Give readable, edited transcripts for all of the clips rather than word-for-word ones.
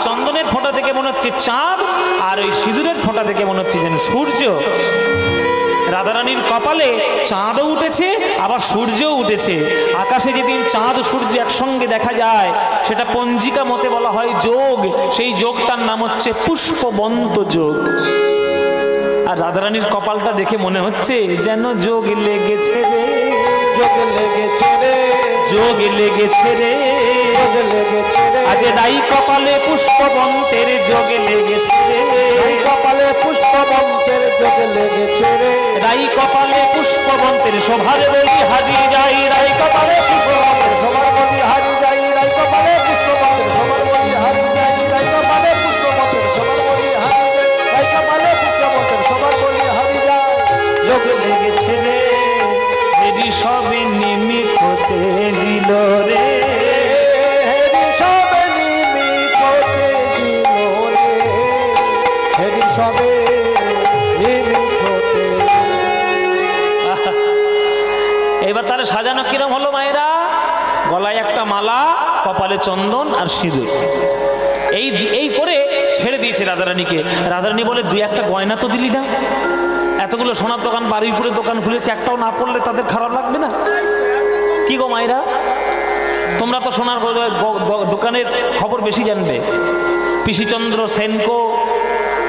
চন্দনের ফোঁটা থেকে মনে হচ্ছে চাঁদ, আর ওই সিঁদুরের ফোঁটা থেকে মনে হচ্ছে যেন সূর্য। রাধারানীর কপালে চাঁদও উঠেছে, আবার সূর্যও উঠেছে। আকাশে যেদিন চাঁদ সূর্য একসঙ্গে দেখা যায় সেটা পঞ্জিকা মতে বলা হয় যোগ। সেই যোগটার নাম হচ্ছে পুষ্পবন্ত যোগ। আর রাধারানীর কপালটা দেখে মনে হচ্ছে যেন যোগ লেগেছে রে, যোগ লেগেছে রে, যোগ লেগেছে রে, যোগ লেগেছে রে। আগে রাই কপালে পুষ্পবন্তের যোগ লেগেছে রে, রাই কপালে পুষ্পবন্তের যোগ লেগেছে রে। রাই কপালে পুষ্পবন্তের শোভার বলি হারিয়ে যাই, রাই কপালে পুষ্পবন্তের সবার বলি হারি যাই, রাই কপালে পুষ্পবন্তের সবার বলি হারি যাই, রাই কপালে পুষ্পবন্তের সবার বলি হারি যাই, রাই কপালে পুষ্পবন্তের সবার বলি হারি যায়। যোগ লেগেছে রে, এরি সবে নিমিত হতে জিল রে, হেরি সবে নিমিত হতে জিল রে, হেরি সবে নিমিত হতে। এবার তাহলে সাজানো কিরম হলো মায়েরা? গলায় একটা মালা, কপালে চন্দন আর সিঁদুর, এই করে ছেড়ে দিয়েছে রাধারানীকে। রাধারানী বলে দুই একটা গয়না তো দিলি না, এতগুলো সোনার দোকান বারুইপুরে দোকান খুলেছে, একটাও না পড়লে তাদের খারাপ লাগবে না? কি গো মায়েরা, তোমরা তো সোনার দোকানের খবর বেশি জানবে। পিসিচন্দ্র, সেনকো,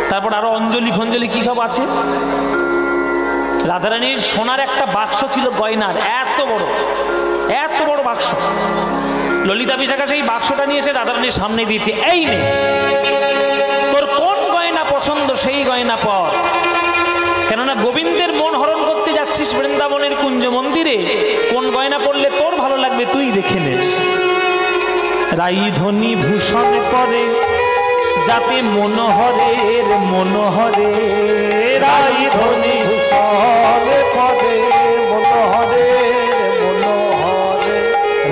তারপর আরো অঞ্জলি ফঞ্জলি কি সব আছে। রাধারানীর সোনার একটা বাক্স ছিল গয়নার, এত বড় বাক্স। ললিতা বিশাখা সেই বাক্সটা নিয়ে এসে রাধারানীর সামনে দিয়েছে, এই নে, তোর কোন গয়না পছন্দ সেই গয়না পর। কেননা গোবিন্দের মন হরণ করতে যাচ্ছিস বৃন্দাবনের কুঞ্জ মন্দিরে, কোন গয়না পরলে তোর ভালো লাগবে তুই দেখে নে। রাইধনী ভূষণ পরে যাতে মনোহরের মনোহরে, রাইধনী ভূষণ পরে মনোহরের মনোহরে,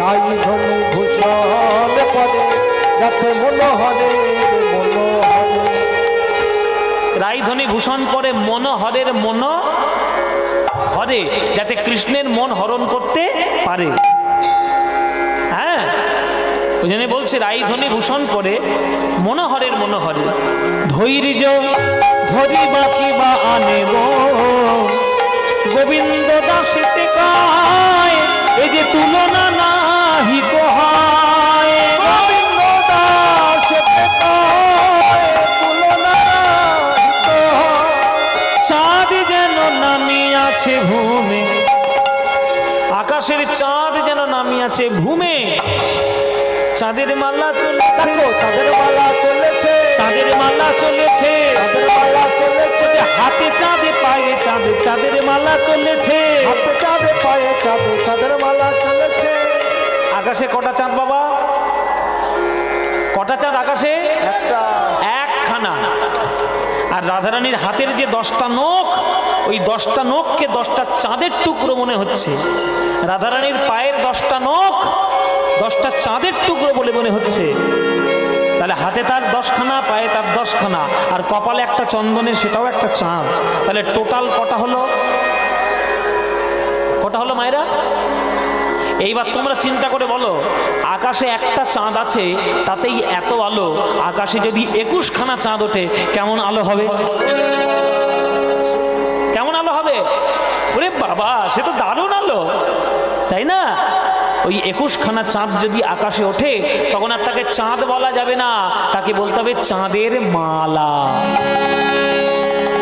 রাইধনী ভূষণ পরে যাতে মনোহরের মনোহরে। রাইধনী ভূষণ পরে মনোহরের মনোহরে, যাতে কৃষ্ণের মন হরণ করতে পারে। হ্যাঁ, ওই জন্য বলছে রাইধনী ভূষণ পরে মনোহরের মনোহরে। ধৈর্য ধরি বাকি বা আনেব গোবিন্দ দাসেতে কায়, এই যে তুলনা নাহি কহায়। গোবিন্দ দাসেতে কায়, তুলনা নাহি কহায়। চাঁদ যেন নামিয়াছে ভূমে, আকাশের চাঁদ যেন নামিয়াছে ভূমে। চাঁদের মালা চলেছে, চাঁদের মালা চলেছে, চাঁদের মালা চলেছে, চাঁদের মালা চলেছে। হাতে চাঁদে পায়ে চাঁদে চাঁদের মালা চলেছে, হাতে চাঁদে পায়ে চাঁদে চাঁদের মালা চলেছে। আকাশে কটা চাঁদ বাবা? কটা চাঁদ আকাশে? একখানা। আর রাধারানীর হাতের যে 10টা নখ, ওই 10টা নখকে 10টা চাঁদের টুকরো মনে হচ্ছে। রাধারানীর পায়ের 10টা নখ 10টা চাঁদের টুকরো বলে মনে হচ্ছে। তাহলে হাতে তার 10খানা, পায়ে তার 10খানা, আর কপালে একটা চন্দনের, সেটাও একটা চাঁদ। তাহলে টোটাল কটা হলো? কটা হলো মায়েরা? এইবার তোমরা চিন্তা করে বলো, আকাশে একটা চাঁদ আছে, তাতেই এত আলো। আকাশে যদি 21খানা চাঁদ ওঠে কেমন আলো হবে? কেমন আলো হবে? ওরে বাবা, সে তো দারুণ আলো, তাই না? ওই 21খানা চাঁদ যদি আকাশে ওঠে, তখন আর তাকে চাঁদ বলা যাবে না, তাকে বলতে হবে চাঁদের মালা।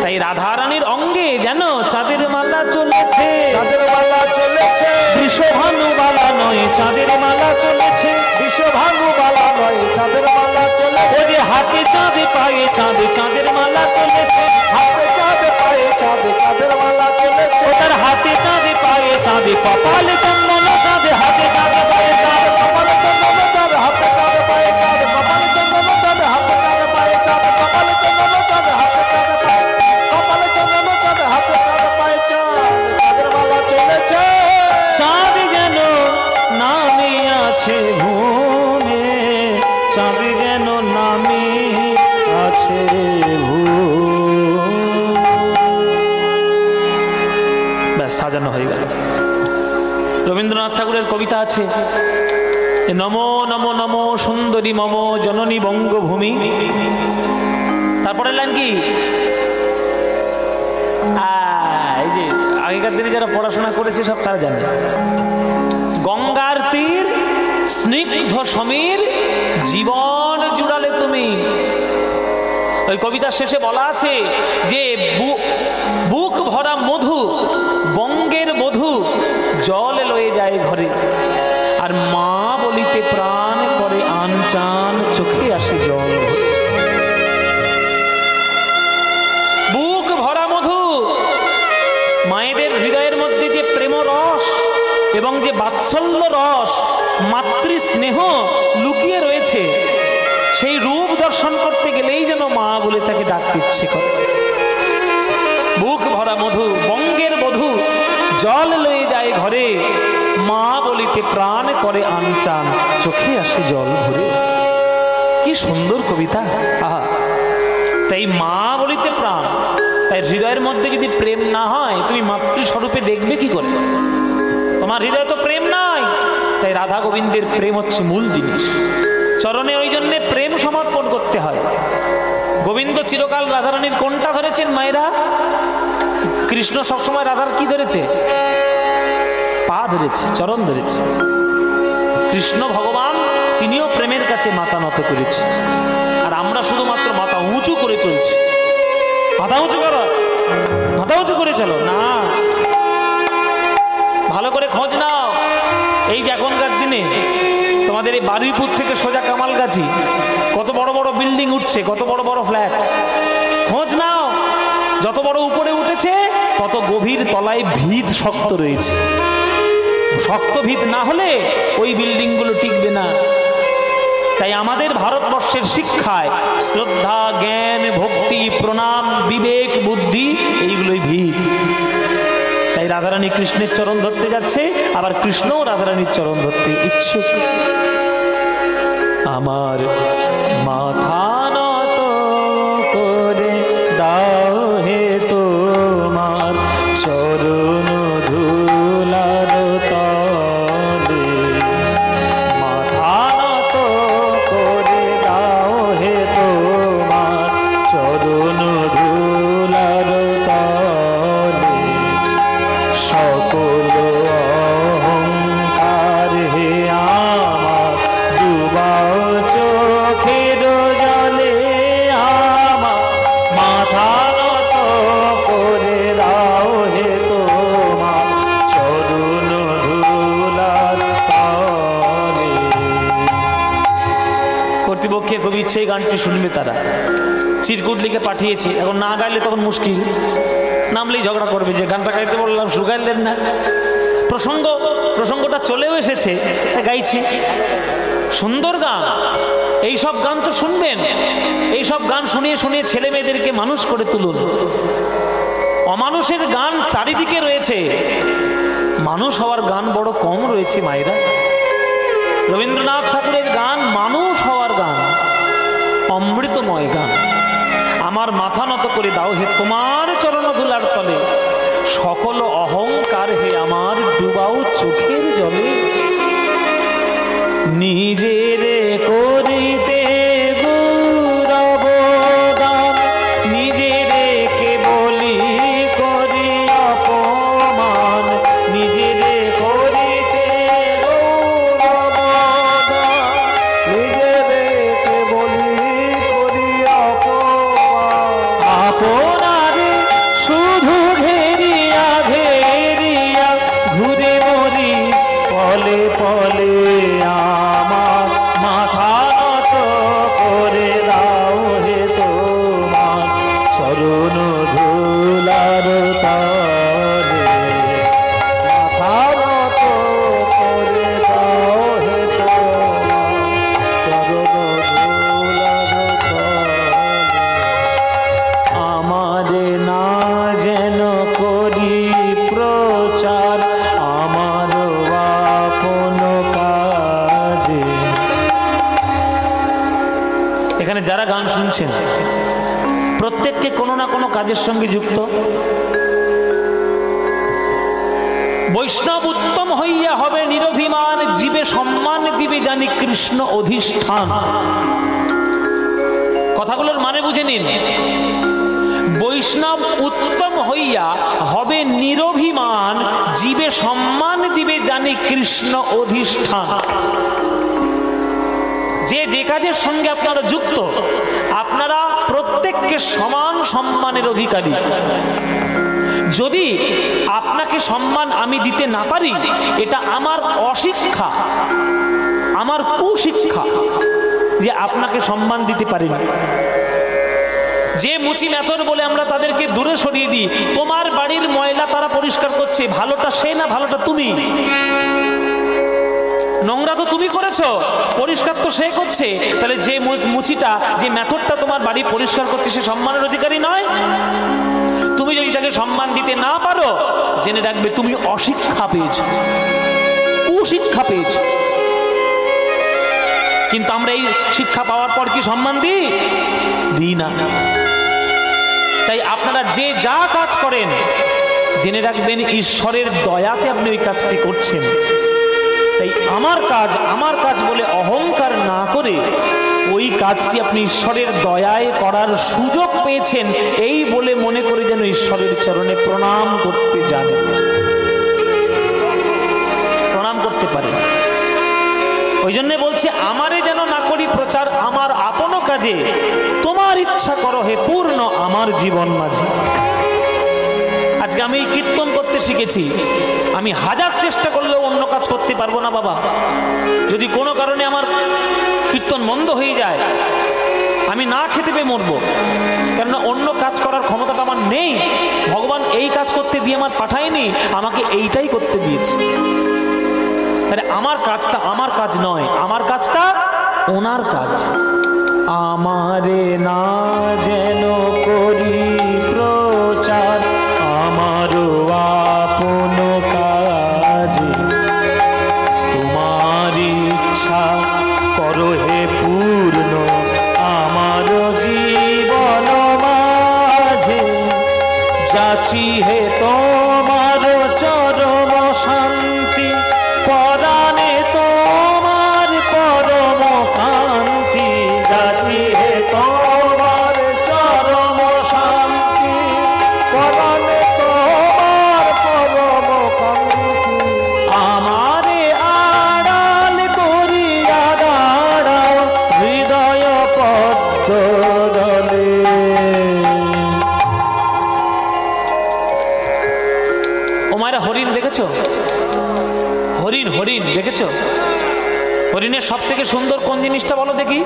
তাই রাধারানীর অঙ্গে যেন চাঁদের মালা চলেছে, চাঁদের মালা চলেছে। বৃষভানু বালা নয়, চাঁদের মালা চলেছে, বিশ্বভানু বালা নয়, চাঁদের মালা চলেছে। ও যে হাতে চাঁদে পায়ে চাঁদে চাঁদের মালা চলেছে, হাতে চাঁদে পায়ে চাঁদে চাঁদের মালা চলেছে। ও তার হাতে চাঁদে পায়ে চাঁদে, কপালে চন্দন চাঁদে, হাতে চাঁদে পায়ে চাঁদ, কপালে চন্দন চাঁদ, হাতে চাঁদে পায়ে চাঁদ, কপালে চন্দন চাঁদ, হাতে চাঁদে পায়ে চাঁদ, কপালে চন্দন চাঁদ, হাতে চাঁদে পায়ে, কপালে চন্দন চাঁদ, হাতে চাঁদে পায়ে চাঁদ, চাঁদের মালা চলেছে। চাঁদ যেন নামে আছে ভূমে, চাঁদ যেন নামে আছে ব্যাস, সাজানো হয়ে গেল। রবীন্দ্রনাথ ঠাকুরের কবিতা আছে, নমো নমো নমো সুন্দরী মম জননী বঙ্গভূমি। তারপরে লাইন কি? এই যে আগেকার দিনে যারা পড়াশোনা করেছে সব তারা জানে। গঙ্গার তীর স্নিগ্ধ সমীর জীবন জুড়ালে তুমি। ওই কবিতার শেষে বলা আছে যে বুক ভরা মধু বঙ্গের বধূ জল লয়ে যায় ঘরে, আর মা বলিতে প্রাণ করে আনচান চোখে আসে জল। বুক ভরা মধু, মায়েদের হৃদয়ের মধ্যে যে প্রেম রস এবং যে বাৎসল্য রস, মাতৃ স্নেহ লুকিয়ে রয়েছে, সেই রূপ দর্শন করতে গেলেই যেন মা বলে তাকে ডাকতে ইচ্ছে করে। বুক ভরা মধু বঙ্গের বধূ জল লয়ে যায় ঘরে, মা বলিতে প্রাণ করে আনচান চোখে আসে জল ভরে। কি সুন্দর কবিতা! আহা, তাই মা বলিতে প্রাণ। তাই হৃদয়ের মধ্যে যদি প্রেম না হয়, তুমি মাতৃস্বরূপে দেখবে কি করে? তোমার হৃদয়ে তো প্রেম নাই। তাই রাধা গোবিন্দের প্রেম হচ্ছে মূল জিনিস। চরণে ওই জন্যে প্রেম সমর্পণ করতে হয়। গোবিন্দ চিরকাল রাধারানীর কোনটা ধরেছেন মায়েরা? কৃষ্ণ সবসময় রাধার কি ধরেছে? পা ধরেছে, চরণ ধরেছে। কৃষ্ণ ভগবান তিনিও প্রেমের কাছে মাথা নত করেছে, আর আমরা শুধুমাত্র মাথা উঁচু করে চলছি। মাথা উঁচু করো, মাথা উঁচু করে চলো না। ভালো করে খোঁজ নাও। এই যে এখনকার দিনে তোমাদের এই বারুইপুর থেকে সোজা কামালগাছি কত বড় বড় বিল্ডিং উঠছে, কত বড় বড় ফ্ল্যাট। খোঁজ নাও, যত বড় উপরে উঠেছে তত গভীর তলায় ভিত শক্ত রয়েছে। শক্ত ভিত না হলে ওই বিল্ডিং গুলো টিকবে না। তাই আমাদের ভারতবর্ষের শিক্ষায় শ্রদ্ধা, জ্ঞান, ভক্তি, প্রণাম, বিবেক, বুদ্ধি এইগুলোই ভিত। তাই রাধারানী কৃষ্ণের চরণ ধরতে যাচ্ছে, আবার কৃষ্ণও রাধারানীর চরণ ধরতে ইচ্ছুক। আমার মাথা নত করে দাও হে তোমার চরণ ধুলার তলে। মাথা নত করে দাও হে তোমার চরণ ধুলার তলে। সকল অহংকার হে আমার ডুবাও চোখের জলে। আমার মাথা নত করে দাও হে তোমার চরণ ধুলার তলে। কর্তৃপক্ষে খুব ইচ্ছে এই গানটি শুনবে তারা। চিরকুট লিখে পাঠিয়েছি। এখন না গাইলে তখন মুশকিল, নামলেই ঝগড়া করবে যে গানটা গাইতে বললাম শুকাইলেন না। প্রসঙ্গটা চলেও এসেছে, গাইছি। সুন্দর গান, এইসব গান তো শুনবেন। এইসব গান শুনিয়ে শুনিয়ে ছেলে মেয়েদেরকে মানুষ করে তুলুন। অমানুষের গান চারিদিকে রয়েছে, মানুষ হওয়ার গান বড় কম রয়েছে মায়েরা। রবীন্দ্রনাথ ঠাকুরের গান মানুষ হওয়ার গান, অমৃতময় গান। আমার মাথা নত করে দাও হে তোমার চরণ ধুলার তলে। সকল অহংকার হে আমার ডুবাও চোখের জলে। নিজের করিতে গৌরব দান, নিজের কে বলি করি অপমান। নিজের করিতে গৌরব দান, নিজেকে বলি করি অপমান। আপনারে শুধু ঘেরিয়া ঘেরিয়া ঘুরে মরি পলে পলে। আমার মাথা নত করে দাও হে তোমার চরণ ধুলার তলে। মাথা নত করে দাও হে তোমার চরণ ধুলার তলে। আমারে না যেন করি প্রচার আমার আপন কাজে। এখানে যারা গান শুনছেন প্রত্যেককে কোনো না কোনো কাজের সঙ্গে যুক্ত। বৈষ্ণব উত্তম হইয়া হবে নিরভিমান, জীবে সম্মান দিবে জানি কৃষ্ণ অধিষ্ঠান। কথাগুলোর মানে বুঝে নিন। বৈষ্ণব উত্তম হইয়া হবে নিরভিমান, জীবে সম্মান দিবে জানি কৃষ্ণ অধিষ্ঠান। যে যে কাজের সঙ্গে আপনারা যুক্ত, আপনারা প্রত্যেককে সমান সম্মানের অধিকারী। যদি আপনাকে সম্মান আমি দিতে না পারি, এটা আমার অশিক্ষা, আমার কুশিক্ষা যে আপনাকে সম্মান দিতে পারিনি। যে মুচি মেথর বলে আমরা তাদেরকে দূরে সরিয়ে দিই, তোমার বাড়ির ময়লা তারা পরিষ্কার করছে, ভালোটা সে না ভালোটা তুমি? নোংরা তো তুমি করেছো, পরিষ্কার তো সে করছে। তাহলে যে মুচিটা, যে মেথডটা তোমার বাড়ি পরিষ্কার করছে, সে সম্মানের অধিকারী নয়? তুমি যদি তাকে সম্মান দিতে না পারো, জেনে রাখবে তুমি অশিক্ষা পেয়েছো, কুশিক্ষা পেয়েছো। কিন্তু আমরা এই শিক্ষা পাওয়ার পর কি সম্মান দিই না। তাই আপনারা যে যা কাজ করেন, জেনে রাখবেন ঈশ্বরের দয়াতে আপনি ওই কাজটি করছেন। তাই আমার কাজ বলে অহংকার না করে ওই কাজটি আপনি ঈশ্বরের দয়ায় করার সুযোগ পেয়েছেন, এই বলে মনে করে যেন ঈশ্বরের চরণে প্রণাম করতে জানেন, প্রণাম করতে পারেন। ওই জন্য বলছে, আমারে যেন না করি প্রচার আমার আপন কাজে, তোমার ইচ্ছা করো হে পূর্ণ আমার জীবন মাঝে। আজকে আমি কীর্তন করতে শিখেছি, আমি হাজার চেষ্টা করলেও অন্য কাজ করতে পারবো না বাবা। যদি কোনো কারণে আমার কীর্তন বন্ধ হয়ে যায়, আমি না খেতে পেয়ে মরবো, কেননা অন্য কাজ করার ক্ষমতাটা আমার নেই। ভগবান এই কাজ করতে দিয়ে আমার পাঠায়নি, আমাকে এইটাই করতে দিয়েছে। তাহলে আমার কাজটা আমার কাজ নয়, আমার কাজটা ওনার কাজ। আমারে না যেন করি প্রচার আমার আপন কাজে, তোমার ইচ্ছা করো হে পূর্ণ আমার জীবন মাঝে, যাচি হে তোমার চরম শান্তি, পরাণে তোমার পরম কান্তি, যাচি হে তোমার চরম শান্তি, পরাণে তোমার পরম কান্তি। আমারে আড়াল করিয়া দাঁড়াও হৃদয় পদ্ম দলে। ও মায়েরা, হরিণ দেখেছো? হরিণ দেখেছো? হরিণের সব থেকে সুন্দর কোন জিনিসটা বলো দেখি?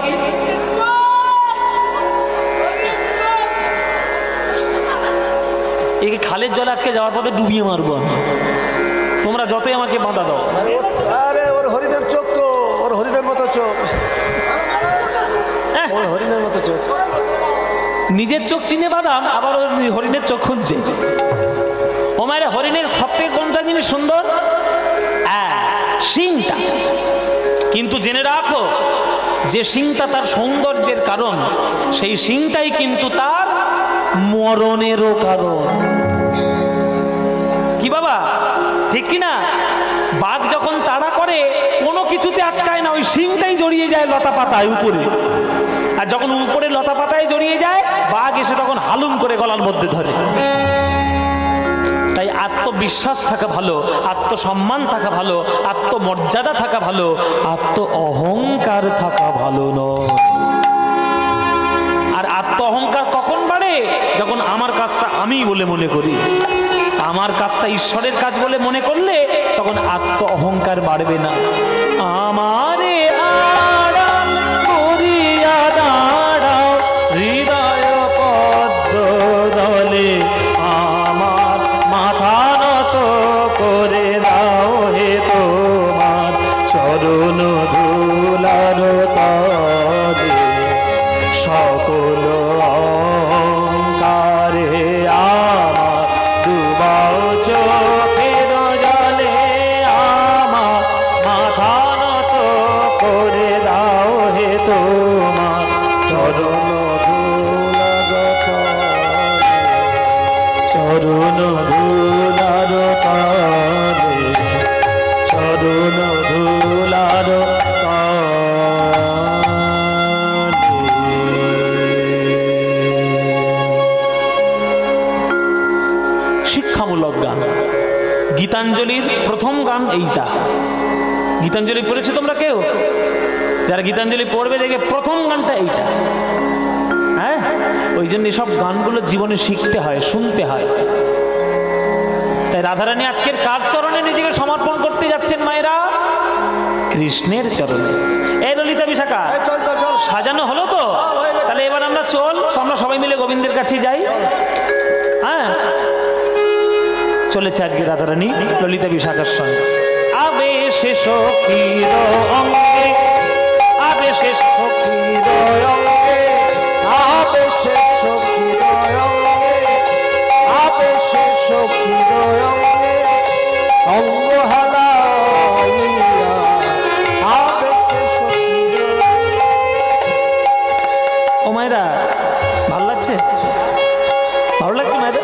এই খালের জলে আজকে যাওয়ার পথে ডুবিয়ে মারবো আমি, তোমরা যতই আমাকে বাধা দাও। আরে ওর হরিণের চোখ তো, ওর হরিণের মতো চোখ, ওর হরিণের মতো চোখ। নিজের চোখ চিনে বাদাম, আবার ওর হরিণের চোখ খুঁজছে। ও মায়েরা, হরিণের সব থেকে কোনটা জিনিস সুন্দর? শিংটা। কিন্তু জেনে রাখো, যে শিংটা তার সৌন্দর্যের কারণ, সেই শিংটাই কিন্তু তার মরণেরও কারণ। কি বাবা, ঠিক কিনা? বাঘ যখন তাড়া করে, কোনো কিছুতে আটকায় না, ওই শিংটাই জড়িয়ে যায় লতা পাতায় উপরে। আর যখন উপরে লতা পাতায় জড়িয়ে যায়, বাঘ এসে তখন হালুম করে গলার মধ্যে ধরে। তাই আত্মবিশ্বাস থাকা ভালো, আত্মসম্মান থাকা ভালো, আত্মমর্যাদা থাকা ভালো, আত্ম অহংকার থাকা ভালো নয়। আর আত্ম অহংকার কখন বাড়ে? যখন আমার কাজটা আমি বলে মনে করি, আমার কাজটা ঈশ্বরের কাজ বলে মনে করলে তখন আত্ম অহংকার বাড়বে না। আমারে আড়াল করিয়া দাঁড়াও হৃদয় পদ্ম দলে, আমার মাথা নত করে দাও হে তোমার চরণ ধুলার তলে, সকল অহংকারে আমার ডুবাও চোখের জলে, আমার মাথা নত করে দাও হে তোমার চরণ ধুলার তলে, চরণ ধুলার তলে। গীতাঞ্জলির প্রথম গান এইটা। গীতাঞ্জলি পড়েছো তোমরা কেউ? যারা গীতাঞ্জলি পড়বে দেখে প্রথম গানটা এইটা। হ্যাঁ, ওই জন্য এসব গানগুলো জীবনে শিখতে হয়, শুনতে হয়। তাই রাধারানী আজকের কার চরণে নিজেকে সমর্পণ করতে যাচ্ছেন মায়েরা? কৃষ্ণের চরণে। এই ললিতা বিশাখা, চল চল চল, সাজানো হলো তো? তাহলে এবার আমরা আমরা সবাই মিলে গোবিন্দের কাছে যাই। হ্যাঁ, চলেছে আজকে রাধারানী ললিতা বিশাখার সঙ্গে। আবেশে সখীর অঙ্গে, আবেশে সখীর অঙ্গে, আবেশে সখীর অঙ্গে, আবেশে সখীর অঙ্গে, অঙ্গ হালাইয়া, আবেশে সখীর। ও মায়েরা, ভালো লাগছে? ভালো লাগছে মায়েরা?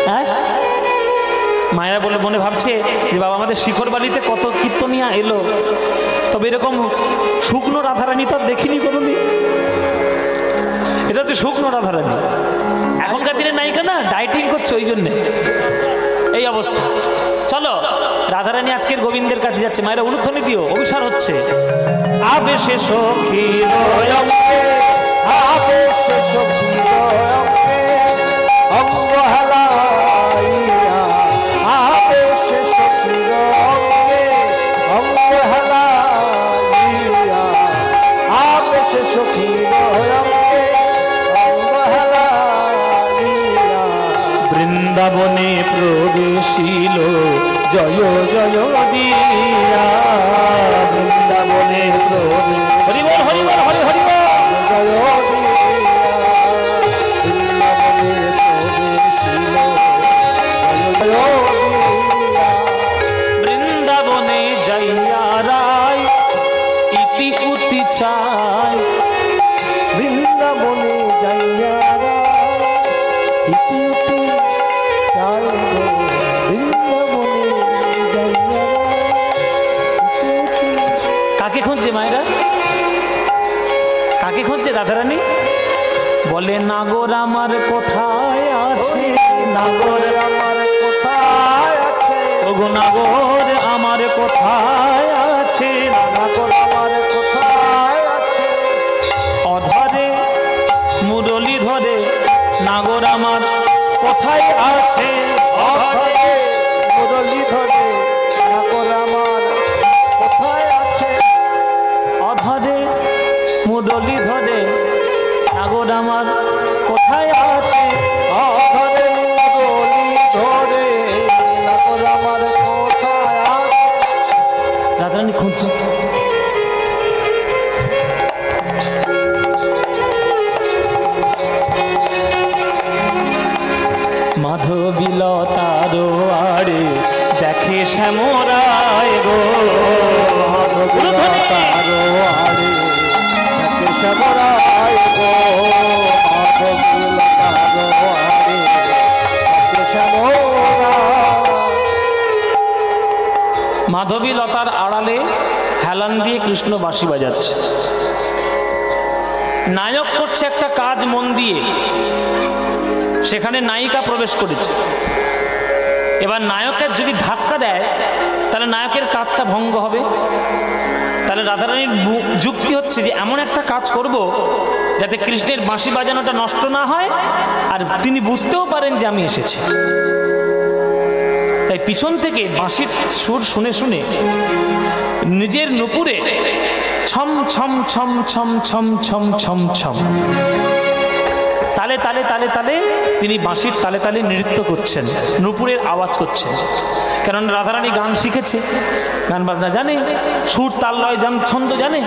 হ্যাঁ, মায়েরা বলে মনে ভাবছে যে বাবা আমাদের শিখর বাড়িতে কত কীর্তনিয়া এলো, তবে এরকম শুকনো রাধারানী তো আর দেখিনি কোনোদিন। এটা হচ্ছে শুকনো রাধারানী। এখনকার দিনে নায়িকা না ডায়েটিং করছে, ওই জন্যে এই অবস্থা। চলো, রাধারানী আজকের গোবিন্দের কাছে যাচ্ছে। মায়েরা উলুধ্বনি দিও, অভিসার হচ্ছে। আবেশে সখীর অঙ্গে, আবেশে সখীর অঙ্গে, অঙ্গ হালাইয়া, আবেশে সখীর অঙ্গে, অঙ্গ হালাইয়া, আবেশে সখীর অঙ্গে, অঙ্গ হালাইয়া। বৃন্দাবনে প্রবেশিল জয় জয় দিয়া, বৃন্দাবনে প্রবেশ, হরি বল হরি বল হরি হরি বল। জয় দিয়া, বৃন্দাবনে প্রবেশিল জয় দিয়া। বৃন্দাবনে যাইয়া রায় ইতি উতি চায়, বৃন্দাবনে যাইয়া ইতি উতি চাই গো, বৃন্দাবনে যাইয়া ইতি উতি। কাকে খুঁজছে মায়েরা? কাকে খুঁজছে রাধারানী? বলে নাগর আমার কোথায় আছে, নাগর আমার কোথায় আছে, ওগো নাগর আমার কোথায় আছে, নাগর আমার কোথায় আছে, অধরে মুরলি ধরে নাগর আমার কোথায় আছে, অধরে মুরলি ধরে নাগর আমার কোথায় আছে, অধরে মুরলি ধরে নাগর আমার কোথায় আছে। অধরে মুরলি ধরে নাগর আমার কোথায় আছে। রাধারানী খুঁজছে। মাধবীলতার আড়ে দেখে শ্যামরায় গো, মাধবীলতার আড়ে দেখে শ্যামরায় গো, মাধবীলতার আড়ে দেখে শ্যামরায়। মাধবীলতার আড়ালে হেলান দিয়ে কৃষ্ণ বাঁশি বাজাচ্ছে। নায়ক করছে একটা কাজ মন দিয়ে, সেখানে নায়িকা প্রবেশ করেছে। এবার নায়কের যদি ধাক্কা দেয় তাহলে নায়কের কাজটা ভঙ্গ হবে। তাহলে রাধারানীর যুক্তি হচ্ছে যে এমন একটা কাজ করব যাতে কৃষ্ণের বাঁশি বাজানোটা নষ্ট না হয়, আর তিনি বুঝতেও পারেন যে আমি এসেছি। তাই পিছন থেকে বাঁশির সুর শুনে শুনে নিজের নুপুরে ছম ছম ছম ছম ছম ছম ছম ছম তালে তালে তালে তালে তিনি বাঁশির তালে তালে নৃত্য করছেন, নুপুরের আওয়াজ করছেন। কারণ রাধারানী গান শিখেছে, গান বাজনা জানে, সুর তাল লয় ছন্দ জানে।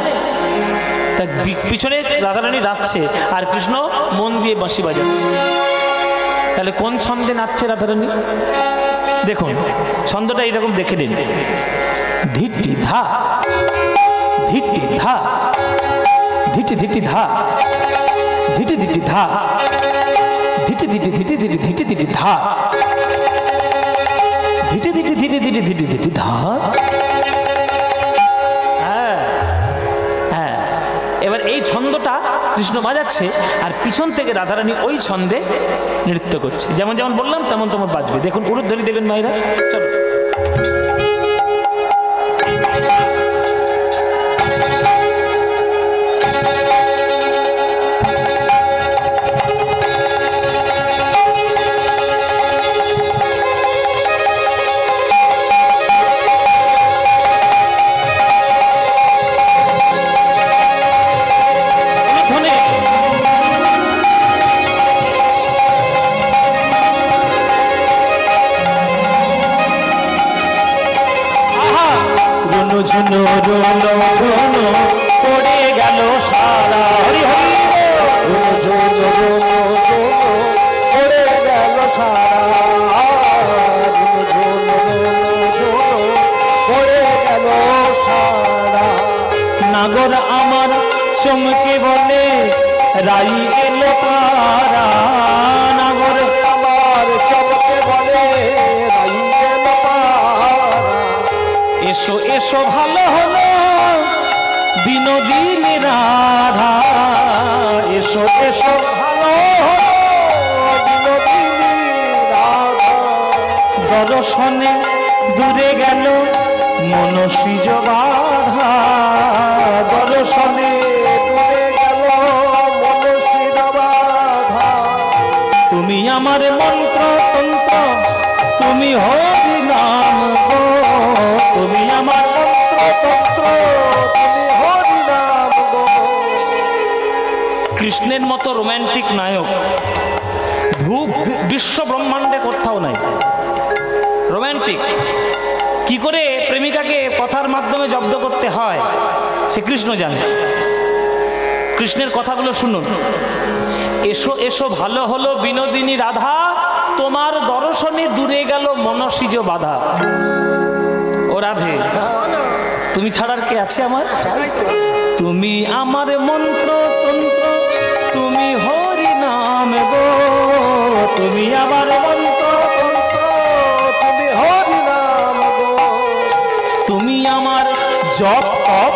তাই পিছনে রাধারানী নাচছে আর কৃষ্ণ মন দিয়ে বাঁশি বাজাচ্ছে। তাহলে কোন ছন্দে নাচছে রাধারানী? দেখুন ছন্দটা এরকম দেখে নিন। ধিটি ধা ধিটি ধা ধিটি ধিটি ধা ধিটি ধিটি ধা ধিটি ধিটি ধিটি ধিটি ধিটি ধিটি ধা ধিটি ধিটি ধিটি ধিটি ধিটি ধিটি ধা। হ্যাঁ হ্যাঁ, এবার এই ছন্দটা কৃষ্ণ বাজাচ্ছে আর পিছন থেকে রাধারানী ওই ছন্দে নৃত্য করছে। যেমন যেমন বললাম তেমন তেমন বাজবে। দেখুন উলুধ্বনি দেবেন মায়েরা, চলো। ঝুনো রুনো ঝুনো পড়ে গেল সারা, হরি হরি ঝুনো রুনো ঝুনো পড়ে গেল সারা, ঝুনো রুনো ঝুনো পড়ে গেল সারা। নাগর আমার চমকে বলে রাই এলো পারা, নাগর আমার চমকে বলে রাই এলো পারা। এসো এসো ভালো হলো বিনোদিনী রাধা, এসো এসো ভালো হলো বিনোদিনী রাধা। দর্শনে দূরে গেল মনসৃজ বাধা, দর্শনে দূরে গেল মনসৃজ বাধা। তুমি আমার মন্ত্র তন্ত্র তুমি হরি নাম গো, তুমি আমার মন্ত্র তন্ত্র তুমি হরি নাম গো। কৃষ্ণের মতো রোম্যান্টিক নায়ক বিশ্ব ব্রহ্মাণ্ডে কোথাও নাই। রোম্যান্টিক কি করে প্রেমিকাকে কথার মাধ্যমে জব্দ করতে হয় সে কৃষ্ণ জানে। কৃষ্ণের কথাগুলো শুনুন। এসো এসো ভালো হলো বিনোদিনী রাধা, তোমার দর্শনে দূরে গেল মনসৃজ বাধা। ও রাধে, তুমি ছাড়ার কে আছে আমার? তুমি আমার মন্ত্র তন্ত্র তুমি হরি নাম গো, তুমি আমার মন্ত্র তন্ত্র তুমি হরি নাম গো। তুমি আমার জপ তপ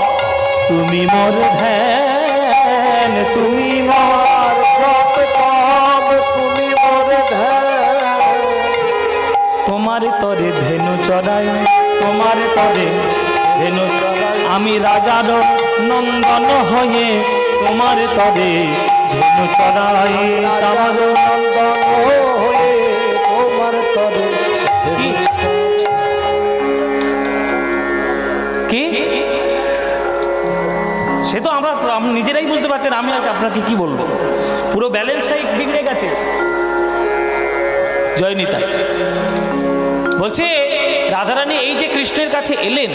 তুমি মোর ধ্যান, তুমি আমার জপ তপ তুমি মোর ধ্যান। তোমার তরে ধেনু চড়াই, তোমার তরে ধেনু চড়াই, আমি রাজার নন্দন হয়ে তোমার তরে ধেনু চড়াই। রাজার নন্দন হয়ে তোমার তরে। কি সে তো আমরা নিজেরাই বুঝতে পারছেন, আমি আর আপনাকে কি বলবো, পুরো ব্যালেন্সটাই বিগড়ে গেছে। জয় নিতাই। বলছে রাধারানী এই যে কৃষ্ণের কাছে এলেন,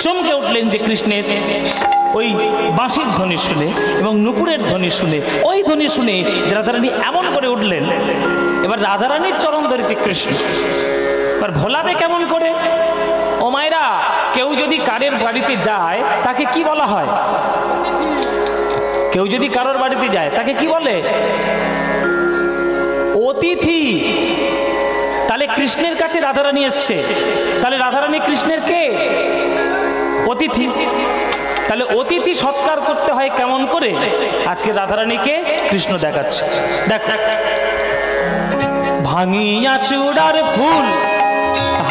চমকে উঠলেন যে কৃষ্ণের ওই বাঁশির ধ্বনি শুনে এবং নুপুরের ধ্বনি শুনে, ওই ধ্বনি শুনে রাধারানী এমন করে উঠলেন। এবার রাধারানীর চরণ ধরেছে কৃষ্ণ, এবার ভোলাবে কেমন করে? ও মায়েরা, কেউ যদি কারের বাড়িতে যায় তাকে কি বলা হয়? কেউ যদি কারোর বাড়িতে যায় তাকে কি বলে? অতিথি। তাহলে কৃষ্ণের কাছে রাধারানী এসছে, তাহলে রাধারানী কৃষ্ণের কে? অতিথি। তাহলে অতিথি সৎকার করতে হয় কেমন করে? আজকে রাধারানীকে কৃষ্ণ দেখাচ্ছে। দেখ, ভাঙিয়া চূড়ার ফুল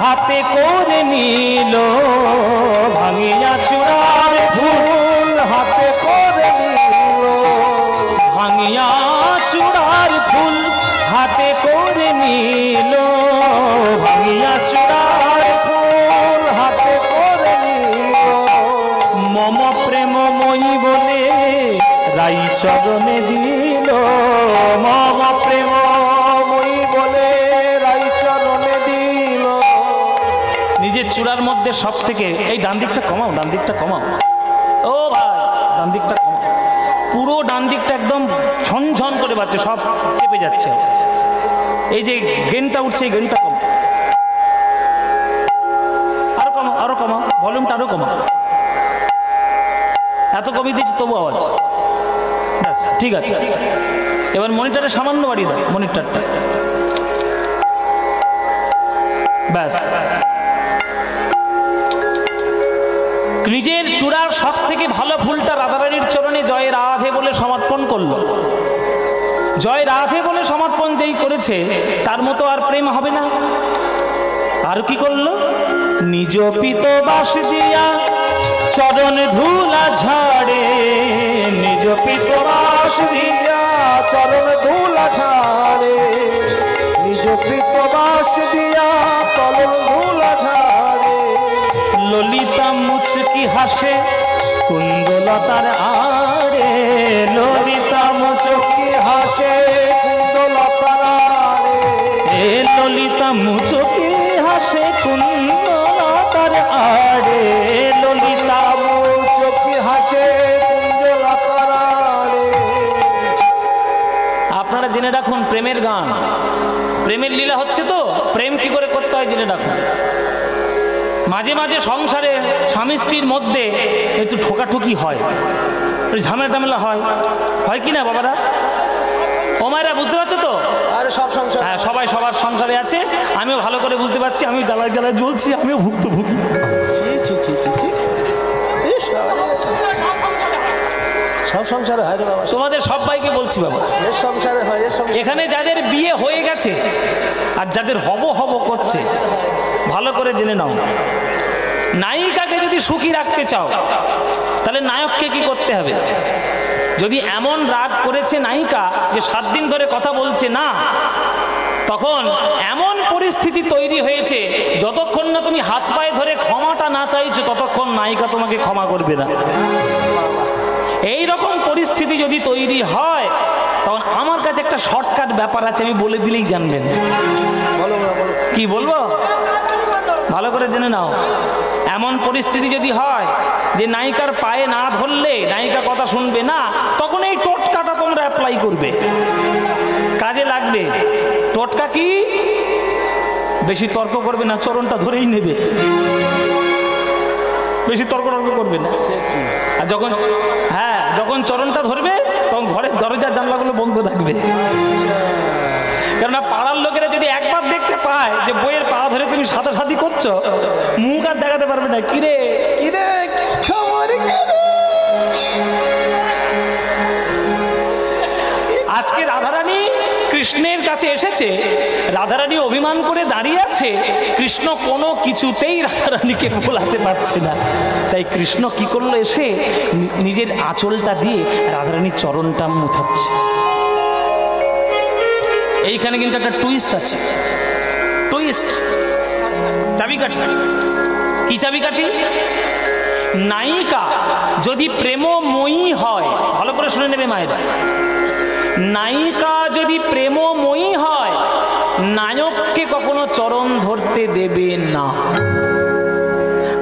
হাতে করে নিল, ভাঙিয়া চূড়ার ফুল হাতে করে নিল, ভাঙিয়া চূড়ার ফুল হাতে করে নিল, ভাঙিয়া চূড়ার ফুল হাতে করে নিল। মম প্রেমময়ী বলে রাই চরণে দিল, মম প্রেমময়ী বলে রাই চরণে দিল। নিজের চূড়ার মধ্যে সব থেকে, এই ডান দিকটা কমাও, ডান দিকটা কমাও, ও ভাই ডান দিকটা কমাও, পুরো ডান দিকটা একদম ঝনঝন করে বাজছে, সব চেপে যাচ্ছে। এই যে গেনটা উঠছে, এই গেনটা কম, আরো কমাও, আরো কমাও, ভলিউমটা আরো কমাও। এত কমিয়ে দিচ্ছি তবু আওয়াজ, ব্যাস ঠিক আছে। এবার মনিটরে সামান্য বাড়িয়ে দাও, মনিটরটা, ব্যাস। নিজের চূড়ার সব থেকে ভালো ফুলটা রাধারানীর চরণে জয় রাধে বলে সমর্পণ করলো। জয় রাধে বলে সমর্পণ যেই করেছে তার মতো আর প্রেম হবে না। আর কি করলো? নিজ পিত বাস দিয়া চরণ ধুলা ঝাড়ে, নিজ পিত বাস দিয়া চরণ ধুলা ঝাড়ে, নিজ প্রীতবাস দিয়া চরণ ধুলা ঝাড়ে। ললিতা মুচকি হাসে কুন্দলতার আড়ে, ললিতা মুচকি হাসে কুন্দলতার আড়ে, এ ললিতা মুচকি হাসে কুন্দলতার আড়ে, ললিতা মুচকি হাসে কুন্দলতার আড়ে। আপনারা জেনে রাখুন, প্রেমের গান, প্রেমের লীলা হচ্ছে তো, প্রেম কি করে করতে হয় জেনে রাখুন। মাঝে মাঝে সংসারে স্বামী স্ত্রীর মধ্যে একটু ঠোকাঠুকি হয়, ঝামেলা টামেলা হয়, হয় কি না বাবারা? ও মায়েরা বুঝতে পারছো তো? আরে সব সংসার, হ্যাঁ, সবাই সবার সংসারে আছে, আমিও ভালো করে বুঝতে পারছি, আমিও জ্বালায় জ্বালায় জ্বলছি, আমিও ভুক্তভোগী। সব সংসারে হয় রে বাবা, তোমাদের সবাইকে বলছি বাবা, এর সংসারে হয়, এর সংসারে। এখানে যাদের বিয়ে হয়ে গেছে আর যাদের হব হব করছে, ভালো করে জেনে নাও, নায়িকাকে যদি সুখী রাখতে চাও তাহলে নায়ককে কি করতে হবে? যদি এমন রাগ করেছে নায়িকা যে 7 দিন ধরে কথা বলছে না, তখন এমন পরিস্থিতি তৈরি হয়েছে যতক্ষণ না তুমি হাত পায়ে ধরে ক্ষমাটা না চাইছো ততক্ষণ নায়িকা তোমাকে ক্ষমা করবে না। এই রকম পরিস্থিতি যদি তৈরি হয় তখন আমার কাছে একটা শর্টকাট ব্যাপার আছে, আমি বলে দিলেই জানবেন। কি বলবো? ভালো করে জেনে নাও। এমন পরিস্থিতি যদি হয় যে নায়িকার পায়ে না ধরলে নায়িকা কথা শুনবে না, তখন এই টোটকাটা তোমরা অ্যাপ্লাই করবে, কাজে লাগবে। টোটকা কি? বেশি তর্ক করবে না, চরণটা ধরেই নেবে, বেশি তর্ক করবে না। আর যখন চরণটা ধরবে তখন ঘরের দরজার জানলাগুলো বন্ধ রাখবে। কেননা পাড়ার লোকেরা যদি একবার দেখতে পায় যে বইয়ের পা ধরে তুমি সাদাসাদি করছো, মুখ আর দেখাতে পারবে না। কিরে কিরে আজকে রাধারানী কৃষ্ণের কাছে এসেছে, রাধারানী অভিমান করে দাঁড়িয়ে আছে, কৃষ্ণ কোনো কিছুতেই রাধারানীকে ভোলাতে পারছে না। তাই কৃষ্ণ কি করলো? এসে নিজের আঁচলটা দিয়ে রাধারানীর চরণটা মুছাচ্ছে। এইখানে কিন্তু একটা টুইস্ট আছে, টুইস্ট, চাবিকাঠি। কি চাবিকাঠি? নায়িকা যদি প্রেমময়ী হয়, ভালো করে শুনে নেবে মায়েরা, নায়িকা যদি প্রেমময়ী হয় নায়ককে কখনো চরণ ধরতে দেবে না।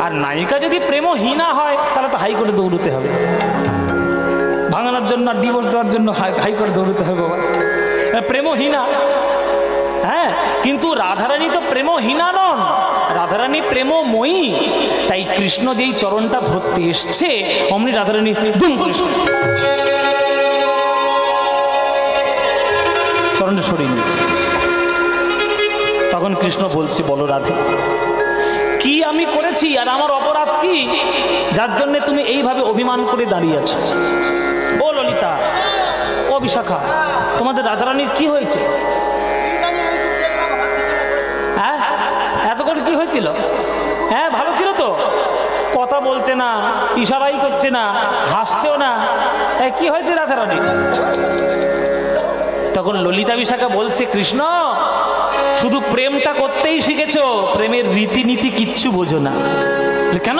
আর নায়িকা যদি প্রেমহীনা হয় তাহলে তো হাইকোর্টে দৌড়তে হবে, ভাঙানোর জন্য আর ডিভোর্স দেওয়ার জন্য হাইকোর্টে দৌড়তে হবে বাবা। প্রেমহীনা, হ্যাঁ, কিন্তু রাধারানী তো প্রেমহীনা নন, রাধারানী প্রেমময়ী। তাই কৃষ্ণ যেই চরণটা ধরতে এসছে অমনি রাধারানী দুম করে চরণটা সরিয়ে নিয়েছে। তখন কৃষ্ণ বলছে, বলো রাধে, কি আমি করেছি আর আমার অপরাধ কি যার জন্য তুমি এইভাবে অভিমান করে দাঁড়িয়ে আছো? ও ললিতা, ও বিশাখা, তোমাদের রাধারানীর কি হয়েছে? হ্যাঁ, এত করে কি হয়েছিল? হ্যাঁ, ভালো ছিল তো, কথা বলছে না, ইশারাই করছে না, হাসছেও না, কি হয়েছে রাধারানী? তখন ললিতা বিশাখা বলছে, কৃষ্ণ শুধু প্রেমটা করতেই শিখেছো, প্রেমের রীতিনীতি কিচ্ছু বোঝো না। কেন?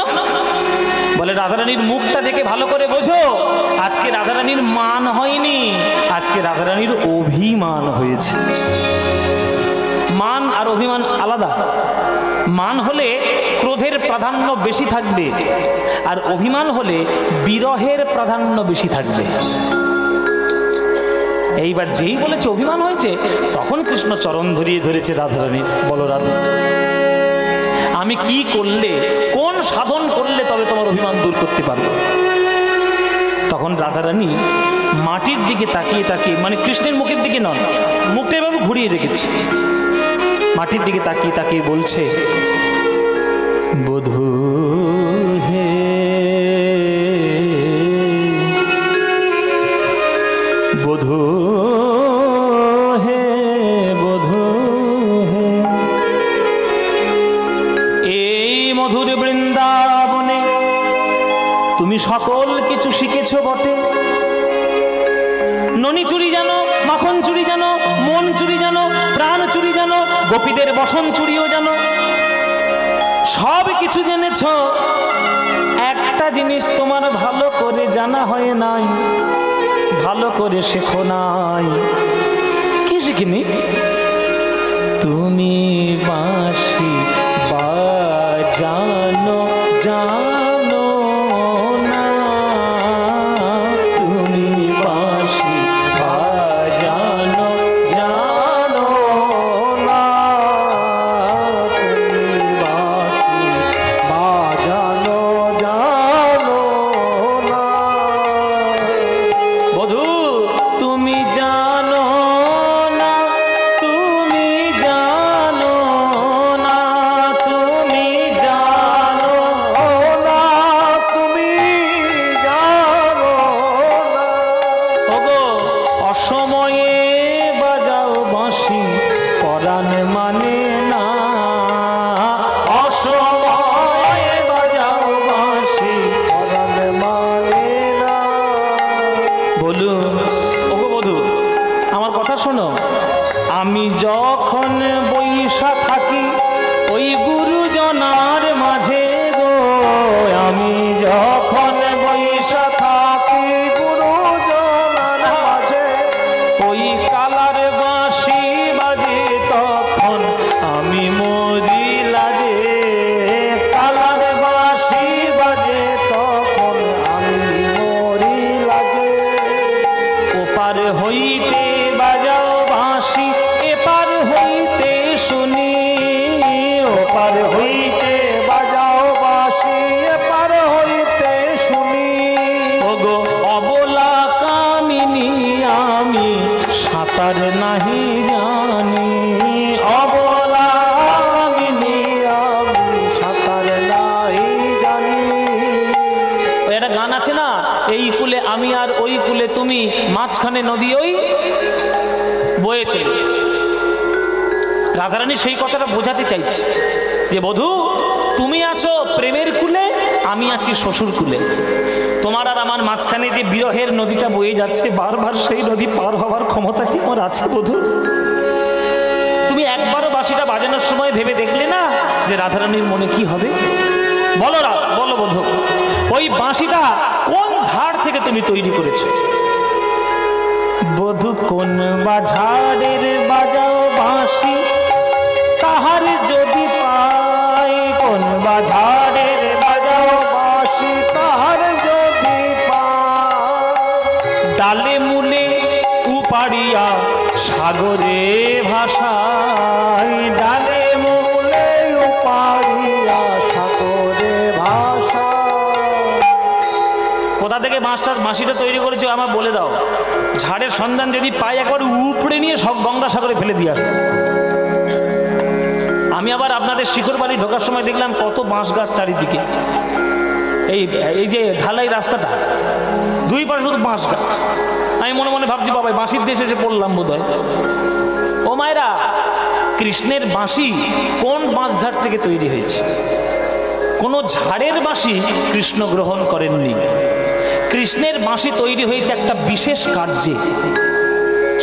বলে রাধারানীর মুখটা দেখে ভালো করে বোঝো, আজকে রাধারানীর মান হয়নি, আজকে রাধারানীর অভিমান হয়েছে। মান আর অভিমান আলাদা। মান হলে ক্রোধের প্রাধান্য বেশি থাকবে, আর অভিমান হলে বিরহের প্রাধান্য বেশি থাকবে। এইবার যেই বলেছে অভিমান হয়েছে, তখন কৃষ্ণ চরণ ধরিয়ে ধরেছে রাধারানী, বলো রাধা, আমি কি করলে, কোন সাধন করলে তবে তোমার অভিমান দূর করতে পারবো? তখন রাধারানী মাটির দিকে তাকিয়ে তাকিয়ে, মানে কৃষ্ণের মুখের দিকে নয়, মুখটা এভাবে ঘুরিয়ে রেখেছে, মাটির দিকে তাকিয়ে তাকিয়ে বলছে, বধূ হে বধূ হে বধূ হে, এই মধুর বৃন্দাবনে তুমি সকল কিছু শিখেছ বটে। ননি চুরি জানো, মাখন চুরি জানো, মন চুরি জানো, প্রাণ চুরি জানো, গোপীদের বসন চুরিও জানো, সব কিছু জেনেছ। একটা জিনিস তোমার ভালো করে জানা হয় নাই, ভালো করে শেখো নাই। কি শিখিনি? তুমি বাঁশি বাজানো জানো না, তুমি বাঁশি বাজানো জানো না, তুমি বাঁশি বাজানো জানো না। বধূ তুমি জানো না, তুমি জানো না, তুমি জানো না, তুমি জানো না। ওগো অসময়ে বাজাও বাঁশি পরাণ মানে না, অসময়ে বাজাও বাঁশি। পরাণ মানে না। বলুন ওগো বধূ, আমার কথা শোনো। আমি যখন বৈশা থাকি ওই গুরুজনার মাঝে গো, আমি যখন বৈশা থাকি গুরুজনার মাঝে, ওই কালার বাঁশি বাজে তখন আমি মরি লাজে, কালার বাঁশি বাজে তখন আমি মরি লাগে। ওপার হইতে বাজাও বাঁশি, এপার হইতে শুনি, ওপার হইতে বাজাও বাঁশি, এপার হইতে শুনি। ওগো অবলা কামিনী আমি সাঁতার নাহি জানি, অবলা কামিনী। আমি সাঁতার নাই জানি। ওই একটা গান আছে না, এই কুলে আমি আর ওই কুলে তুমি, মাঝখানে নদী ওই বয়ে চলে। রাধারানী সেই কথাটা বোঝাতে চাইছে যে বধূ তুমি আছো প্রেমের কুলে, আমি আছি শ্বশুর কুলে। তোমার আর আমার মাঝখানে যে বিরহের নদীটা বয়ে যাচ্ছে, বারবার সেই নদী পার হওয়ার ক্ষমতা কি আমার আছে বধূ? তুমি একবারও বাঁশিটা বাজানোর সময় ভেবে দেখলে না যে রাধারানীর মনে কি হবে? বলো বলো বধূ, ওই বাঁশিটা কোন ঝাড় থেকে তুমি তৈরি করেছো? বধূ কোন বা ঝাড়ের বাজাও বাঁশি তাহার যদি পাই, কোন বা ঝাড়ের বাজাও বাঁশি তাহার যদি পাই, ডালে মূলে উপাড়িয়া সাগরে ভাষায়, ডালে মূলে উপাড়িয়া সাগরে ভাষা। কোথা থেকে বাঁশিটা তৈরি করেছো আমার বলে দাও। ঝাড়ের সন্ধান যদি পাই একবার উপড়ে নিয়ে সব গঙ্গাসাগরে ফেলে দিয়ে আসবে। আমি আবার আপনাদের শিখর বাড়ি ঢোকার সময় দেখলাম কত বাঁশ গাছ চারিদিকে। এই যে ঢালাই রাস্তাটা, দুই পাশে শুধু বাঁশ গাছ। আমি মনে মনে ভাবছি বাবা বাঁশির দেশে এসে পড়লাম বোধহয়। ও মায়েরা, কৃষ্ণের বাঁশি কোন বাঁশঝাড় থেকে তৈরি হয়েছে? কোনো ঝাড়ের বাঁশি কৃষ্ণ গ্রহণ করেননি। কৃষ্ণের বাঁশি তৈরি হয়েছে একটা বিশেষ কার্যে।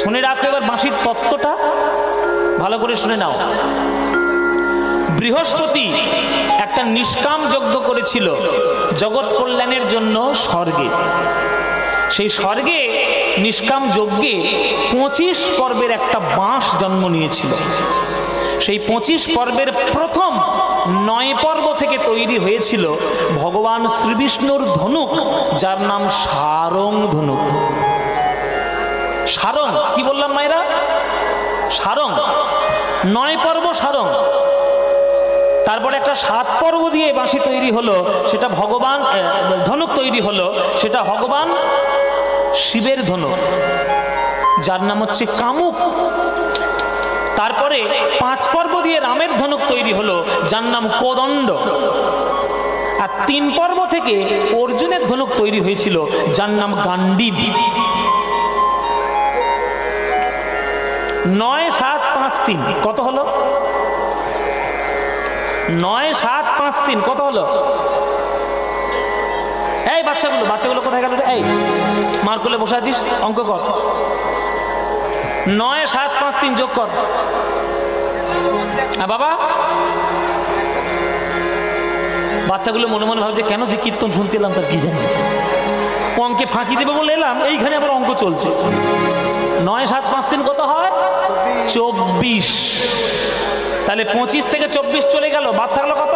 শুনে রাখো এবার বাঁশির তত্ত্বটা ভালো করে শুনে নাও। বৃহস্পতি একটা নিষ্কাম যজ্ঞ করেছিল জগৎ কল্যাণের জন্য স্বর্গে। সেই স্বর্গে নিষ্কাম যজ্ঞে 25 পর্বের একটা বাঁশ জন্ম নিয়েছিল। সেই 25 পর্বের প্রথম 9 পর্ব থেকে তৈরি হয়েছিল ভগবান শ্রীবিষ্ণুর ধনুক, যার নাম সারং ধনুক। সারং কি বললাম মায়েরা? সারং 9 পর্ব সারং। তারপরে একটা 7 পর্ব দিয়ে বাঁশি তৈরি হলো, সেটা ভগবান ধনুক তৈরি হলো, সেটা ভগবান শিবের ধনুক, যার নাম হচ্ছে কামুক। তারপরে 5 পর্ব দিয়ে রামের ধনুক তৈরি হলো, যার নাম কোদণ্ড। আর 3 পর্ব থেকে অর্জুনের ধনুক তৈরি হয়েছিল, যার নাম গান্ডীব। 9 7 5 3 কত হলো? 9 7 5 3 কত হলো? এই বাচ্চাগুলো কোথায় গেল? এই মার কোলে বসে আছিস, অঙ্ক কর। 9 7 5 3 যোগ কর। বাবা, বাচ্চাগুলো মনে মনে ভাবছে কেন যে কীর্তন শুনতে এলাম তার কি জানি, অঙ্কে ফাঁকি দেবে বলে এলাম, এইখানে আবার অঙ্ক চলছে। 9 7 5 3 কত হয়? 24। তাহলে 25 থেকে 24 চলে গেল, বাদ থাকলো কত?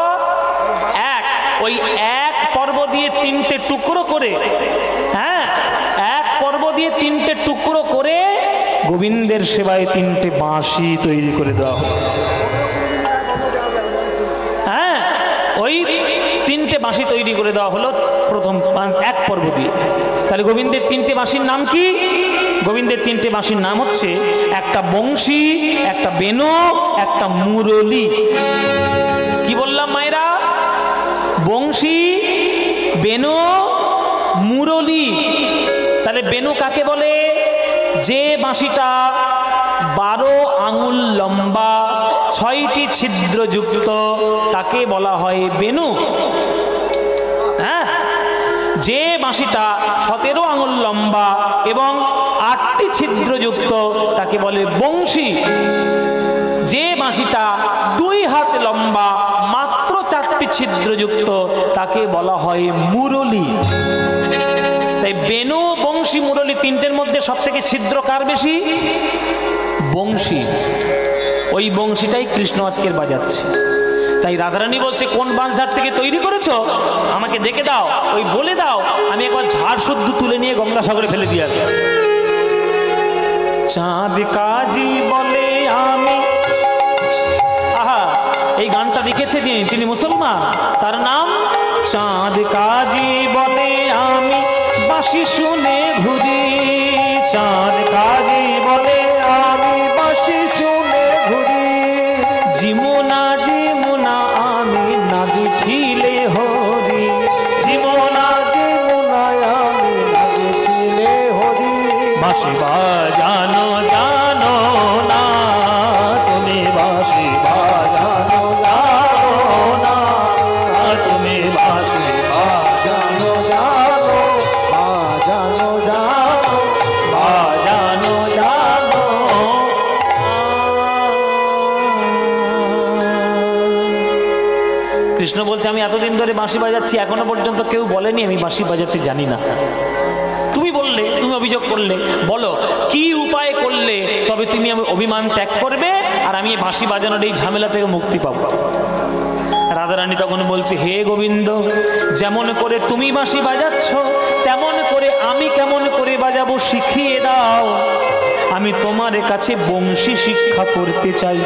1। ওই 1 পর্ব দিয়ে 3টে টুকরো করে, হ্যাঁ 1 পর্ব দিয়ে 3টে টুকরো করে গোবিন্দের সেবায় 3টে বাঁশি তৈরি করে দেওয়া হয়। হ্যাঁ, ওই 3টে বাঁশি তৈরি করে দেওয়া হলো প্রথম 1 পর্ব দিয়ে। তাহলে গোবিন্দের 3টে বাঁশির নাম কি? গোবিন্দের 3টে বাঁশির নাম হচ্ছে, একটা বংশী, একটা বেনু, একটা মুরলী। কি বললাম মায়েরা? বংশী, বেনু, মুরলী। তাহলে বেনু কাকে বলে? যে বাঁশিটা 12 আঙুল লম্বা, 6টি ছিদ্রযুক্ত, তাকে বলা হয় বেনু। হ্যাঁ, যে বাঁশিটা 17 আঙুল লম্বা এবং 8টি ছিদ্রযুক্ত, তাকে বলে বংশী। যে বাঁশিটা 2 হাত লম্বা, মাত্র 4টি ছিদ্রযুক্ত, তাকে বলা হয় মুরলী। তাই বেনু, বংশী, মুরলী 3টের মধ্যে সব থেকে ছিদ্র কার বেশি? বংশী। ওই বংশীটাই কৃষ্ণ আজকের বাজাচ্ছে। তাই রাধারানী বলছে, কোন বাঁশঝাড় থেকে তৈরি করেছো আমাকে ডেকে দাও, ওই বলে দাও, আমি একবার ঝাড় শুদ্ধ তুলে নিয়ে গঙ্গাসাগরে ফেলে দিয়ে আসবো। চাঁদ কাজী বলে আমি, আহা, এই গানটা লিখেছে যিনি, তিনি মুসলমান, তার নাম চাঁদ কাজী বলে আমি বাঁশি শুনে ঘুরি। চাঁদ কাজী বলে আমি বাঁশি শুনে ঘুরি। জিমুনা জিমুনা আমি নাদি ঠিলে হরি। জীবনা জীবনায় আমি নাগে ছিলে হরি। বাঁশি বাজানো জানো না তুমি, বাঁশি বাজানো জানো না তুমি, বাঁশি জানো জানো জানো জানো বাজানো জানো। কৃষ্ণ বলছে, আমি এতদিন ধরে বাঁশি বাজাচ্ছি, এখনো পর্যন্ত কেউ বলেনি আমি বাঁশি বাজাতে জানি না। তুমি বললে, তুমি অভিযোগ করলে, বলো কি উপায় করলে তবে তুমি আমি অভিমান ত্যাগ করবে আর আমি বাঁশি বাজানোর এই ঝামেলা থেকে মুক্তি পাবো। রাধারানী তখন বলছে, হে গোবিন্দ, যেমন করে তুমি বাঁশি বাজাচ্ছ তেমন করে আমি কেমন করে বাজাবো শিখিয়ে দাও। আমি তোমার কাছে বংশী শিক্ষা করতে চাই।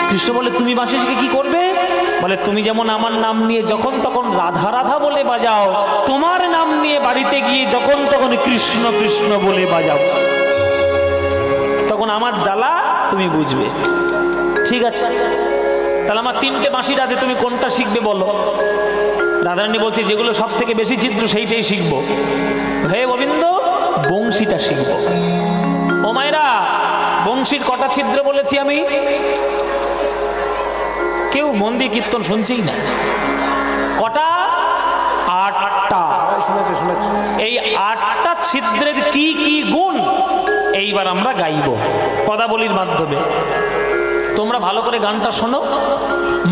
কৃষ্ণ বলে, তুমি বাঁশি শিখে কি করবে? বলে, তুমি যেমন আমার নাম নিয়ে যখন তখন রাধা রাধা বলে বাজাও, তোমার নাম নিয়ে বাড়িতে গিয়ে যখন তখন কৃষ্ণ কৃষ্ণ বলে বাজাও, তখন আমার জ্বালা তুমি বুঝবে। ঠিক আছে, তাহলে আমার 3টে বাঁশি রাধে, তুমি কোনটা শিখবে বলো? রাধারানী বলছে, যেগুলো সব থেকে বেশি ছিদ্র সেইটাই শিখবো। হে গোবিন্দ, বংশীটা শিখবো। ও মায়েরা, বংশীর কটা ছিদ্র বলেছি আমি? কেউ মন দিয়ে কীর্তন শুনছেই না। কটা? 8টা। শুনেছি শুনেছি। এই 8টা ছিদ্রের কি কি গুণ এইবার আমরা গাইব পদাবলীর মাধ্যমে। তোমরা ভালো করে গানটা শোনো,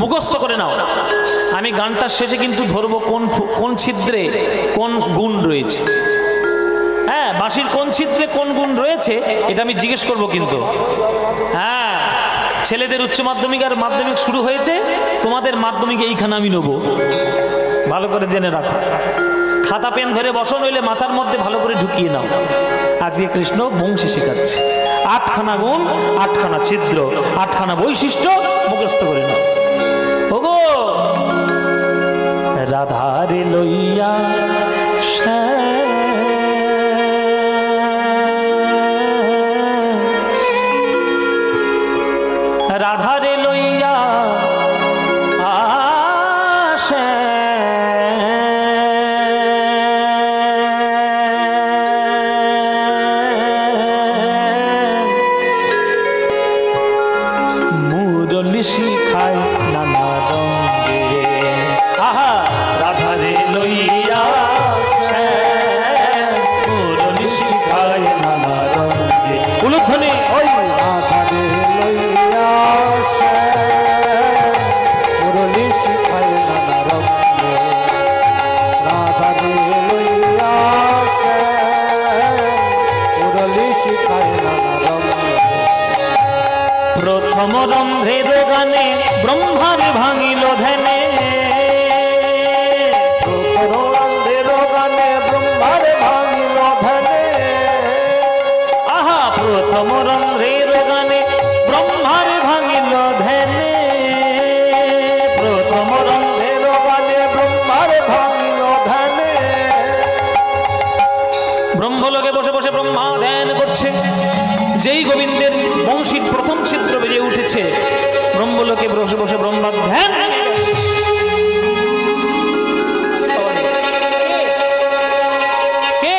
মুখস্থ করে নাও। আমি গানটার শেষে কিন্তু ধরবো কোন কোন ছিদ্রে কোন গুণ রয়েছে। হ্যাঁ, বাঁশির কোন ছিদ্রে কোন গুণ রয়েছে এটা আমি জিজ্ঞেস করব কিন্তু। হ্যাঁ, ছেলেদের উচ্চ মাধ্যমিক আর মাধ্যমিক শুরু হয়েছে, তোমাদের মাধ্যমিকে এইখানে আমি নেবো, ভালো করে জেনে রাখো। খাতা পেন ধরে বসো, নইলে মাথার মধ্যে ভালো করে ঢুকিয়ে নাও। আজকে কৃষ্ণ বংশী শেখাচ্ছে। 8খানা গুণ, 8খানা ছিদ্র, 8খানা বৈশিষ্ট্য মুখস্থ করে নাও। ওগো রাধারে লইয়া রাধারে লইয়া আসে শিখায় নানা রঙে। আহা রাধারে লইয়া শ্যাম মুরলি শিখায় নানা রঙে। উলুধ্বনি ওই রাধারে লইয়া শ্যাম মুরলি শিখায় নানা রঙে। রাধারে লইয়া শ্যাম মুরলি শিখায় নানা রঙে। প্রথম রন্ধ্রের গানে ব্রহ্মার ভাঙিল ধ্যানে। প্রথম রন্ধ্রের গানে ব্রহ্মার ভাঙিল ধ্যানে। আহা প্রথম রন্ধ্রের গানে ব্রহ্মার ভাঙিল ধ্যানে। প্রথম রন্ধ্রের গানে ব্রহ্মার ভাঙিল ধ্যানে। ব্রহ্মলোকে বসে বসে ব্রহ্মা ধ্যান করছে। যেই গোবিন্দের বংশীর প্রথম ছিদ্র বেজে উঠেছে, ব্রহ্মলোকে বসে বসে ব্রহ্মা ধ্যান। কে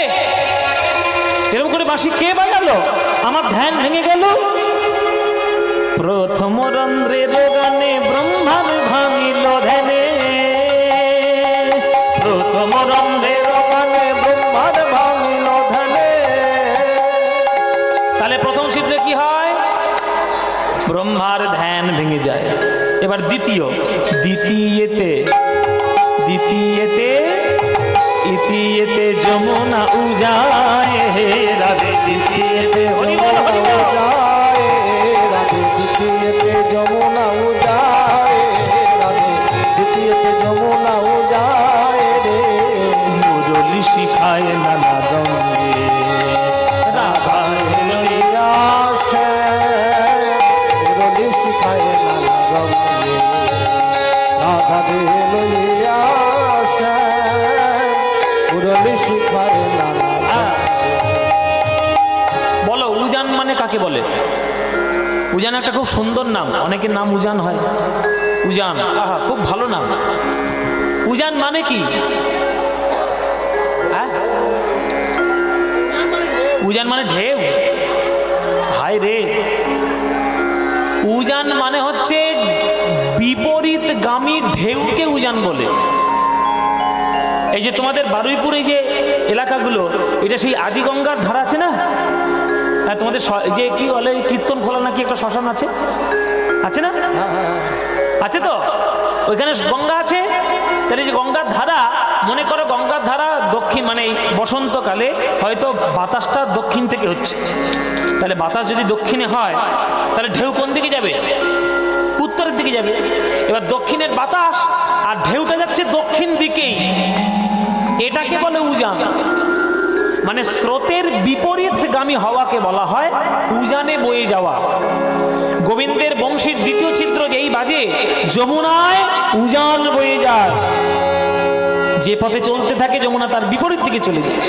এরকম করে বাঁশি কে বাজালো? আমার ধ্যান ভেঙে গেল। প্রথম রন্ধ্রের গানে ব্রহ্মার ভাঙিল ধ্যানে। প্রথম রন্ধ্রের গানে ব্রহ্মার ভাঙিল ধ্যানে। তাহলে প্রথম ছিদ্রে কি হয়? ব্রহ্মার ধ্যান ভেঙে যায়। এবার দ্বিতীয়তে ইতিয়েতে যমুনা উজায় হে রাধে। দ্বিতীয়তে যায় রাধে। দ্বিতীয়তে যমুনা যায় রাধে। দ্বিতীয়তে যমুনা যায় রে। মুরলি শিখায় নানা রঙে। রাধা লইয়া শ্যাম মুরলি শিখায় নানা রঙে। রাধা লইয়া শ্যাম মুরলি শিখায় নানা রঙে। বলো উজান মানে কাকে বলে? উজান একটা খুব সুন্দর নাম। অনেকের নাম উজান হয়। উজান, আহা খুব ভালো নাম। উজান মানে কি? উজান মানে ঢেউ। হায় রে, উজান মানে হচ্ছে বিপরীতগামী ঢেউকে উজান বলে। এই যে তোমাদের বারুইপুর এই যে এলাকাগুলো, এটা সেই আদি গঙ্গার ধারা আছে না? হ্যাঁ, তোমাদের যে কি বলে কীর্তন খোলা নাকি একটা শ্মশান আছে, আছে না? আছে তো, ওইখানে গঙ্গা আছে। তাহলে যে গঙ্গার ধারা, মনে করো গঙ্গার ধারা দক্ষিণ, মানে বসন্তকালে হয়তো বাতাসটা দক্ষিণ থেকে হচ্ছে। তাহলে বাতাস যদি দক্ষিণে হয়, তাহলে ঢেউ কোন দিকে যাবে? উত্তরের দিকে যাবে। এবার দক্ষিণের বাতাস আর ঢেউটা যাচ্ছে দক্ষিণ দিকেই। এটাকে বলে উজান। মানে স্রোতের বিপরীতগামী হওয়াকে বলা হয় উজানে বয়ে যাওয়া। গোবিন্দের বংশীর দ্বিতীয় ছিদ্র যেই বাজে, যমুনায় উজান বয়ে যায়। যে পথে চলতে থাকে যমুনা তার বিপরীত দিকে চলে যায়,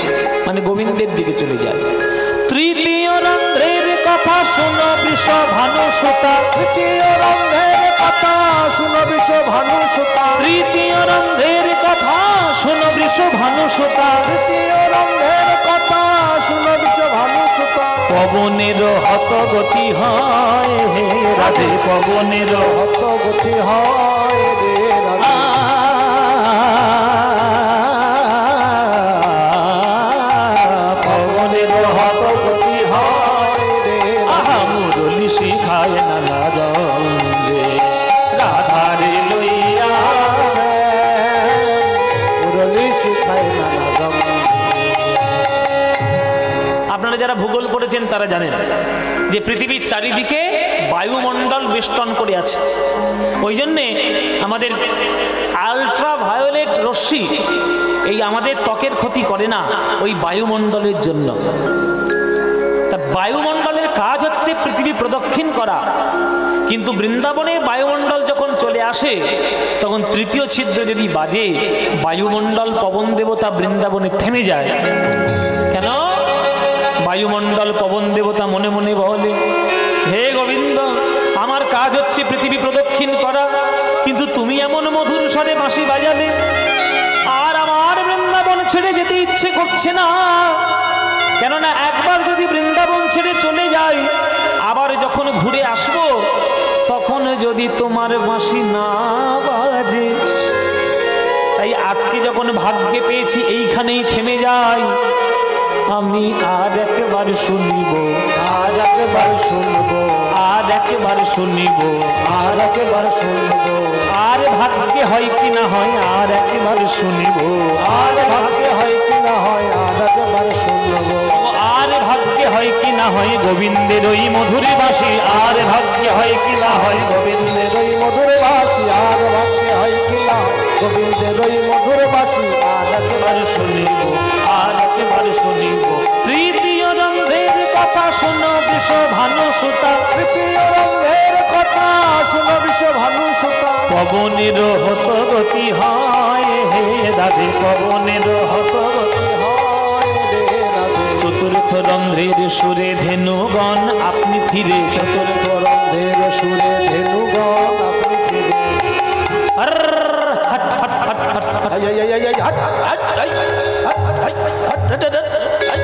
মানে গোবিন্দের দিকে চলে যায়। তৃতীয় রন্ধ্রের কথা শোনো বৃষভানু সুতা। তৃতীয় রন্ধ্রের কথা শুনো বৃষভানু সুতা। তৃতীয় রন্ধ্রের কথা শোনো বৃষভানু সুতা। তৃতীয় রন্ধ্রের কথা শুনো বৃষভানু সুতা। পবনের হত গতি হয় হে রাধে। পবনের হত গতি হয় রে রাধে। পবনের হত গতি হয় রে আহা মুরলি শিখায় নানা রঙে। রাধারে লইয়া মুরলি শিখায় নানা রঙে। আপনারা যারা ভূগোল পড়েছেন তারা জানেন যে পৃথিবীর চারিদিকে বায়ুমণ্ডল বেষ্টন করে আছে। ওই জন্যে আমাদের আল্ট্রাভায়োলেট রশ্মি এই আমাদের ত্বকের ক্ষতি করে না, ওই বায়ুমণ্ডলের জন্য। তা বায়ুমণ্ডলের কাজ হচ্ছে পৃথিবী প্রদক্ষিণ করা। কিন্তু বৃন্দাবনের বায়ুমণ্ডল যখন চলে আসে, তখন তৃতীয় ছিদ্র যদি বাজে, বায়ুমণ্ডল পবন দেবতা বৃন্দাবনে থেমে যায়। কেন? বায়ুমণ্ডল পবন দেবতা মনে মনে বলে, হে গোবিন্দ, আমার কাজ হচ্ছে পৃথিবী প্রদক্ষিণ করা, কিন্তু তুমি এমন মধুর স্বরে বাঁশি বাজালে, আর আমার বৃন্দাবন ছেড়ে যেতে ইচ্ছে করছে না। কেননা একবার যদি বৃন্দাবন ছেড়ে চলে যাই, আবার যখন ঘুরে আসবো, তখন যদি তোমার যখন ভাগ্যে পেয়েছি এইখানেই থেমে যাই, আমি আর একবার শুনিব, আর একবার শুনবো, আর একবার শুনিব, আর একবার শুনবো, আর ভাগ্যে হয় কি না হয় আর একবার শুনিব, আর ভাগ্যে হয় কি না হয় আর একবার শুনবো, আর ভাগ্যে হয় কি না হয় গোবিন্দের ওই মধুর বাসি, আর ভাগ্যে হয় কি না হয় গোবিন্দের ওই মধুর বাসি, আর ভাগ্যে হয় কি না গোবিন্দের ওই মধুর বাসি, আর একবার একবার শুনিব, আর একবার শুনিব। তৃতীয় রন্ধ্রের কথা শোনো বিশ্ব ভানু সুতা, তৃতীয় রঙের কথা শুনো বিশ্ব ভানু সুতা, পবনের হত গতি হয় হে রাধে, পবনের হত গতি। হয় রে রাধে। চতুর্থ রন্ধ্রের সুরে ধেনুগণ আপনি ফিরে, চতুর্থ রন্ধের সুরে ধেনুগণ আপনি ফিরে। আর হট হট হট হট হট। আই, আই, আই, আই, আই, হাট, হাট, আই, হাট, আই, হাট, হাট, হাট, হাট, আই।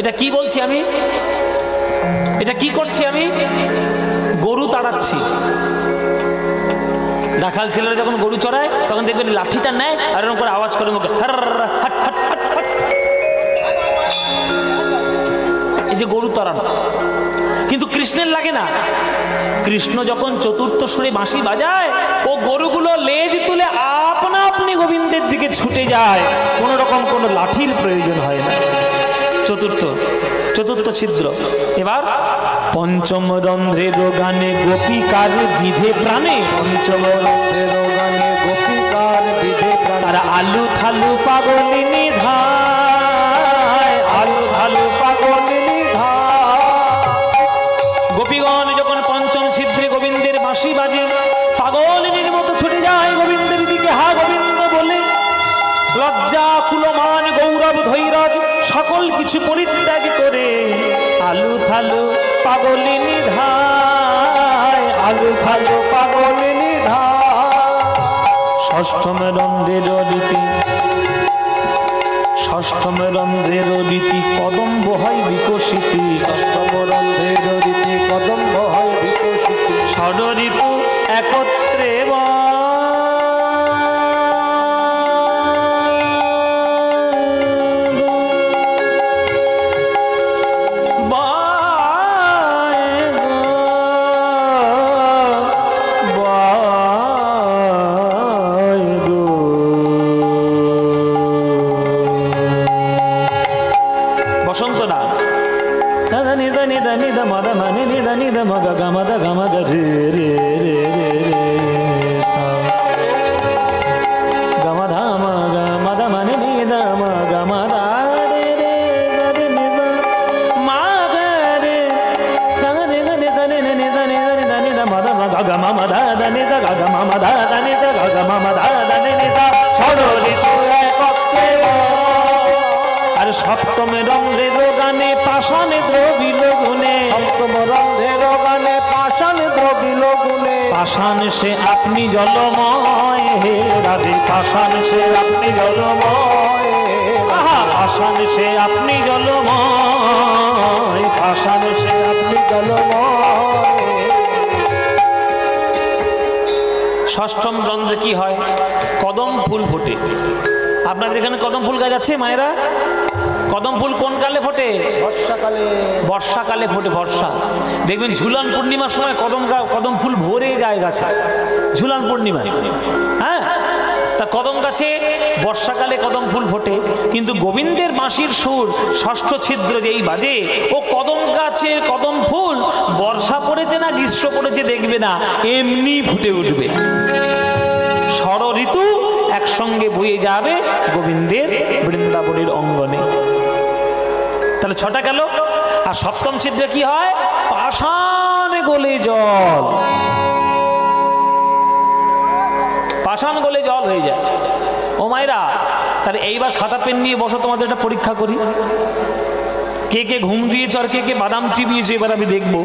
এটা কি বলছি আমি, এটা কি করছি আমি? গরু তাড়াচ্ছি। রাখাল ছেলেরা যখন গরু চড়ায় তখন দেখবেন লাঠিটা নেয় আর এরকম করে আওয়াজ করে মুখে হাট হাট হাট হাট। এই যে গরু তাড়ানো, কিন্তু কৃষ্ণের লাগে না। কৃষ্ণ যখন চতুর্থ সুরে বাঁশি বাজায়, ও গরুগুলো লেজ তুলে আপনা আপনি গোবিন্দের দিকে ছুটে যায়, কোনো রকম কোনো লাঠির প্রয়োজন হয় না। চতুর্থ ছিদ্র। এবার পঞ্চম রন্ধ্রের গানে গোপিকার বিধে প্রাণে, পঞ্চম রন্ধের গানে গোপিকার বিধে প্রাণ, তারা আলু থালু পাগলিনী ধায়, আলু থালু পাগলিনী ধার। গোপীগণ যখন পঞ্চম ছিদ্রে গোবিন্দের বাঁশি বাজে, পাগলিনীর মতো ছুটে যায় গোবিন্দের দিকে, হা গোবিন্দ বলে। লজ্জা কুলমান গৌরব ধৈর্য সকল কিছু পরিত্যাগ করে আলু থালু পাগলিনী ধায়, আলু থালু পাগলিনী ধার। ষষ্ঠম রন্ধ্রের রীতি, ষষ্ঠম রন্ধ্রের রীতি কদম্ব হয় বিকশিতি, অষ্টম রন্ধের রীতি কদম্ব হয় বিকশিত, ষড় ঋতু একত্রে বসন্ত না সাদা নিদা নিদা নিদা মদা মানে নিদা নিদা মগা গামাদা গামাদা রে রে রে রে রে সা গামাধা মগা মাদা মানে নিদা মগা মাদা রে রে সা রে নিদা মাগা রে সা রে গা নিদা নে নিদা নিদা নিদা নিদা মদা মগা গামা মদা দা নিদা গা মামা দা দা নিদা গা মামা দা দা নিদা ষড়ঋতু একত্রে। আর সপ্তমে রন্ধ্রের গানে পাষাণে দ্রবিল গুণে, সপ্তম রন্ধের গানে পাষাণ দ্রবিল গুণে, পাষাণ সে আপনি জলময় হে রাধে, পাষাণ সে আপনি জলময়, আহা পাষাণ সে আপনি জলময়, পাষাণ সে আপনি। জলময়। ষষ্ঠম রন্ধ্রে কি হয়? কদম ফুল ফোটে। আপনাদের এখানে কদম ফুল গাছ আছে মায়েরা? কদম ফুল কোন কালে ফোটে? বর্ষাকালে। বর্ষাকালে ফোটে। বর্ষা দেখবেন ঝুলন পূর্ণিমার সময় কদম ফুল ভরে যায় গাছে, ঝুলন পূর্ণিমায়। হ্যাঁ, তা কদম গাছে বর্ষাকালে কদম ফুল ফোটে, কিন্তু গোবিন্দের বাঁশির সুর ষষ্ঠ ছিদ্র যেই বাজে, ও কদম গাছে কদম ফুল বর্ষা পড়েছে না গ্রীষ্ম পড়েছে দেখবে না, এমনি ফুটে উঠবে। ষড় ঋতু একসঙ্গে বয়ে যাবে গোবিন্দের বৃন্দাবনের অঙ্গনে। তাহলে ছটা গেল। আর সপ্তম ছিদ্রে কি হয়? পাষাণ গলে জল, পাষাণ গলে জল হয়ে যায়। ও মায়েরা, তাহলে এইবার খাতা পেন নিয়ে বসো, তোমাদের একটা পরীক্ষা করি। কে কে ঘুম দিয়েছ আর কে কে বাদাম চিবিয়েছে এবার আমি দেখবো,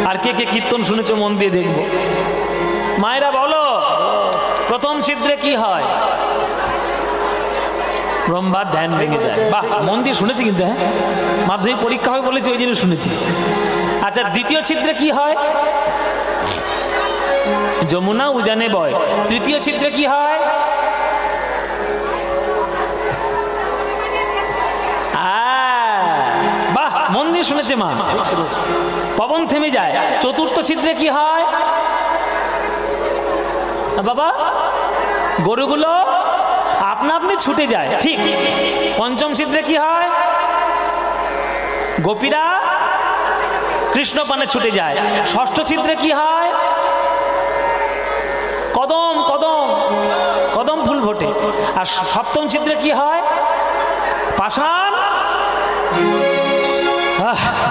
আর কে কে কীর্তন শুনেছ মন দিয়ে দেখবো। মায়েরা বলো, প্রথম ছিদ্রে কি হয়? ব্রহ্মা ধ্যান ভেঙে যায়। বাহ, মন দিয়ে শুনেছি কিন্তু। হ্যাঁ, মাধ্যমিক পরীক্ষা হয় বলেছি, ওই জন্য শুনেছি। আচ্ছা, দ্বিতীয় ছিদ্রে কি হয়? যমুনা উজানে বয়। তৃতীয় ছিদ্রে কি হয়? বাহ, মন দিয়ে শুনেছে মা, পবন থেমে যায়। চতুর্থ ছিদ্রে কি হয় বাবা? গরুগুলো আপনা আপনি ছুটে যায়, ঠিক। পঞ্চম ছিদ্রে কি হয়? গোপীরা কৃষ্ণ পানে ছুটে যায়। ষষ্ঠ ছিদ্রে কি হয়? কদম কদম কদম ফুল ফোটে। আর সপ্তম ছিদ্রে কি হয়? পাষাণ।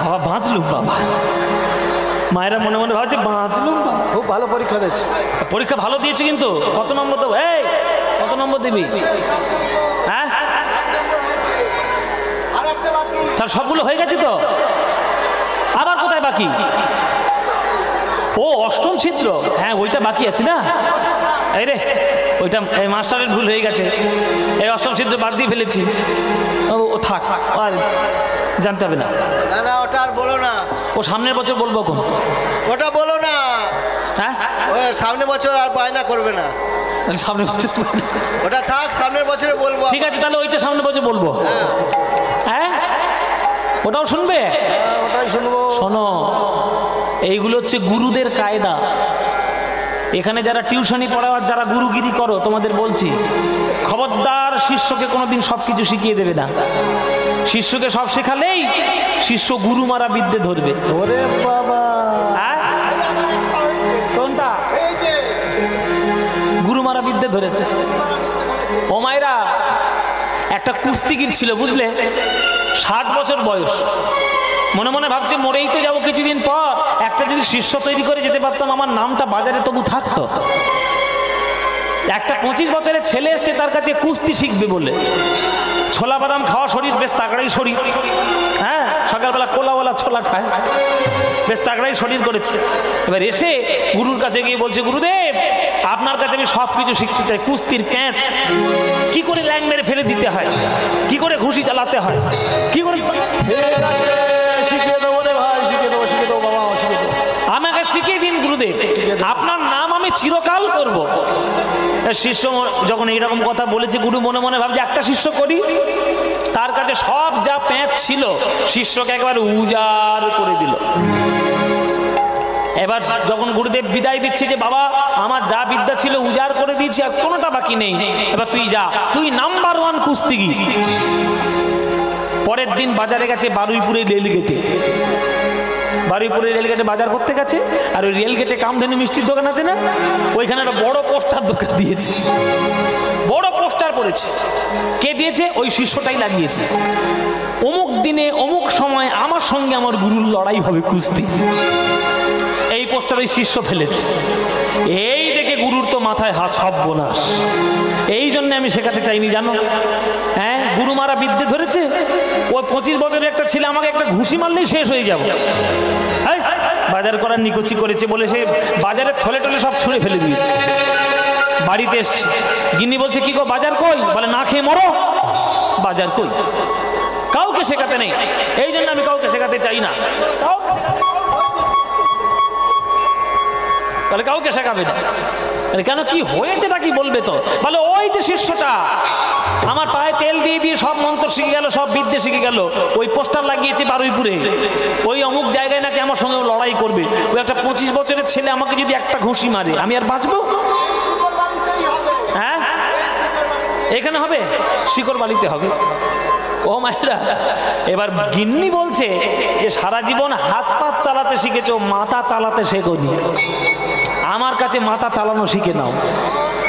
বাবা বাঁচলুম, বাবা মায়েরা মনে মনে ভাবছে বাঁচলুম। খুব ভালো পরীক্ষা দিয়েছে। পরীক্ষা ভালো দিয়েছে, কিন্তু কত নম্বর দেবো? এই কত নম্বর দিবি? হ্যাঁ, তার সবগুলো হয়ে গেছে তো, আবার কোথায় বাকি? ও অষ্টম ছিদ্র, হ্যাঁ ওইটা বাকি আছে না। এই রে, ওইটা মাস্টারের ভুল হয়ে গেছে, এই অষ্টম ছিদ্র বাদ দিয়ে ফেলেছি। ও থাক, আর জানতে হবে না। না ওটা আর বলো না, ও সামনের বছর বলবো। কোন ওটা বলো না। হ্যাঁ, ওই সামনের বছর আর বায়না করবে না, সামনের বছর ওটা থাক, সামনের বছরে বলবো। ঠিক আছে, তাহলে ওইটা সামনের বছর বলবো। হ্যাঁ, ওটাও শুনবে? ওটাই শুনবো। শোনো, এইগুলো হচ্ছে গুরুদের কায়দা। এখানে যারা টিউশনি পড়াবার, যারা গুরুগিরি করো, তোমাদের বলছি খবরদার শিষ্যকে কোনোদিন সবকিছু শিখিয়ে দেবে না। শিষ্যকে সব শেখালেই শিষ্য গুরু মারা বিদ্যে ধরবে। ওরে বাবা, কোনটা? গুরু মারা বিদ্যে ধরেছে। ও মায়েরা, একটা কুস্তিগির ছিল বুঝলে, 60 বছর বয়স। মনে মনে ভাবছে মরেই তো যাবো কিছুদিন পর, একটা যদি শিষ্য তৈরি করে যেতে পারতাম, আমার নামটা বাজারে তবু থাকতো। একটা 25 বছরের ছেলে এসছে তার কাছে কুস্তি শিখবে বলে। ছোলা বাদাম খাওয়া শরীর, বেশ তাগড়াই শরীর। হ্যাঁ, সকালবেলা কোলাওয়ালা ছোলা খায়, বেশ তাগড়াই শরীর করেছে। এবার এসে গুরুর কাছে গিয়ে বলছে, গুরুদেব আপনার কাছে আমি সব কিছু শিখতে চাই। কুস্তির প্যাঁচ, কি করে ল্যাং মেরে ফেলে দিতে হয়, কি করে ঘুষি চালাতে হয়, কি করে। ঠিক আছে, শিখিয়ে দেবো রে ভাই, শিখিয়ে দেবো, শিখিয়ে দেবো বাবা, শিখিয়ে দেবো। আমাকে শিখিয়ে দিন গুরুদেব, আপনার নাম আমি চিরকাল করব। শিষ্য যখন এইরকম কথা বলেছে, গুরু মনে মনে ভাবছে একটা শিষ্য করি। তার কাছে সব যা প্যাঁচ ছিল শিষ্যকে একবার উজাড় করে দিল। এবার যখন গুরুদেব বিদায় দিচ্ছে যে বাবা আমার যা বিদ্যা ছিল উজাড় করে দিয়েছি, আর কোনোটা বাকি নেই, এবার তুই যা, তুই নাম্বার 1 কুস্তিগির। পরের দিন বাজারে গেছে বারুইপুরে রেলগেটে। বারুইপুরে রেলগেটে বাজার করতে গেছে, আর ওই রেলগেটে কামধেনু মিষ্টির দোকান আছে না, ওইখানে একটা বড় পোস্টার দোকান দিয়েছে, বড় পোস্টার পড়েছে। কে দিয়েছে? ওই শিষ্যটাই লাগিয়েছে, অমুক দিনে অমুক সময় আমার সঙ্গে আমার গুরুর লড়াই হবে কুস্তি। এই পোস্টার ওই শিষ্য ফেলেছে। এই দেখে গুরুর তো মাথায় হাত, সর্বনাশ। এই জন্য আমি শেখাতে চাইনি জানো। হ্যাঁ, গুরু মারা বিদ্যে ধরেছে। ওই 25 বছরের একটা ছেলে আমাকে একটা ঘুষি মারলেই শেষ হয়ে যাব। বাজার করার নিকুচি করেছে বলে সে বাজারের থলে টলে সব ছুঁড়ে ফেলে দিয়েছে। বাড়িতে এসছে, গিন্নি বলছে কি গো বাজার কই? বলে না খেয়ে মরো। বাজার কই? কাউকে শেখাতে নেই, এই জন্য আমি কাউকে শেখাতে চাই না। তাহলে কাউকে শেখাবে না কেন? কি হয়েছে নাকি বলবে তো। বলে ওই যে শিষ্যটা আমার পায়ে তেল দিয়ে দিয়ে সব মন্ত্র শিখে গেল, সব বিদ্যে শিখে গেল, ওই পোস্টার লাগিয়েছে বারুইপুরে, ওই অমুক জায়গায় নাকি আমার সঙ্গে লড়াই করবে। ওই একটা 25 বছরের ছেলে আমাকে যদি একটা ঘুষি মারে, আমি আর বাঁচবো? হ্যাঁ, এখানে হবে, শিকড় বালিতে হবে। ও মায়েরা, এবার গিন্নি বলছে যে সারা জীবন হাত পা চালাতে শিখেছো, মাথা চালাতে শেখোনি। আমার কাছে মাথা চালানো শিখে নাও।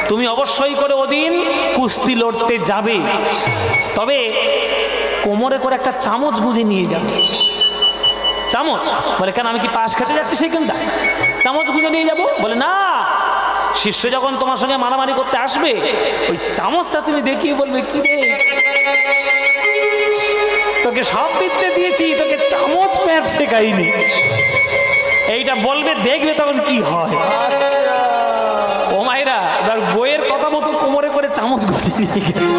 তুমি অবশ্যই করে ওদিন কুস্তি লড়তে যাবে, তবে কোমরে করে একটা চামচ গুঁজে নিয়ে যাবে। চামচ? বলে কেন, আমি কি পাশ খেতে যাচ্ছি সেইখানটা? চামচ গুঁজে নিয়ে যাব? বলে না, শিষ্য যখন তোমার সঙ্গে মারামারি করতে আসবে, ওই চামচটা তুমি দেখিয়ে বলবে কি রে, তোকে সব বিদ্যে দিয়েছি, তোকে চামচ প্যাঁচ শেখাইনি। এইটা বলবে, দেখবে তখন কি হয়। ও মায়েরা, এবার বইয়ের কথা মতো কোমরে করে চামচ গুঁজে নিয়ে গেছে।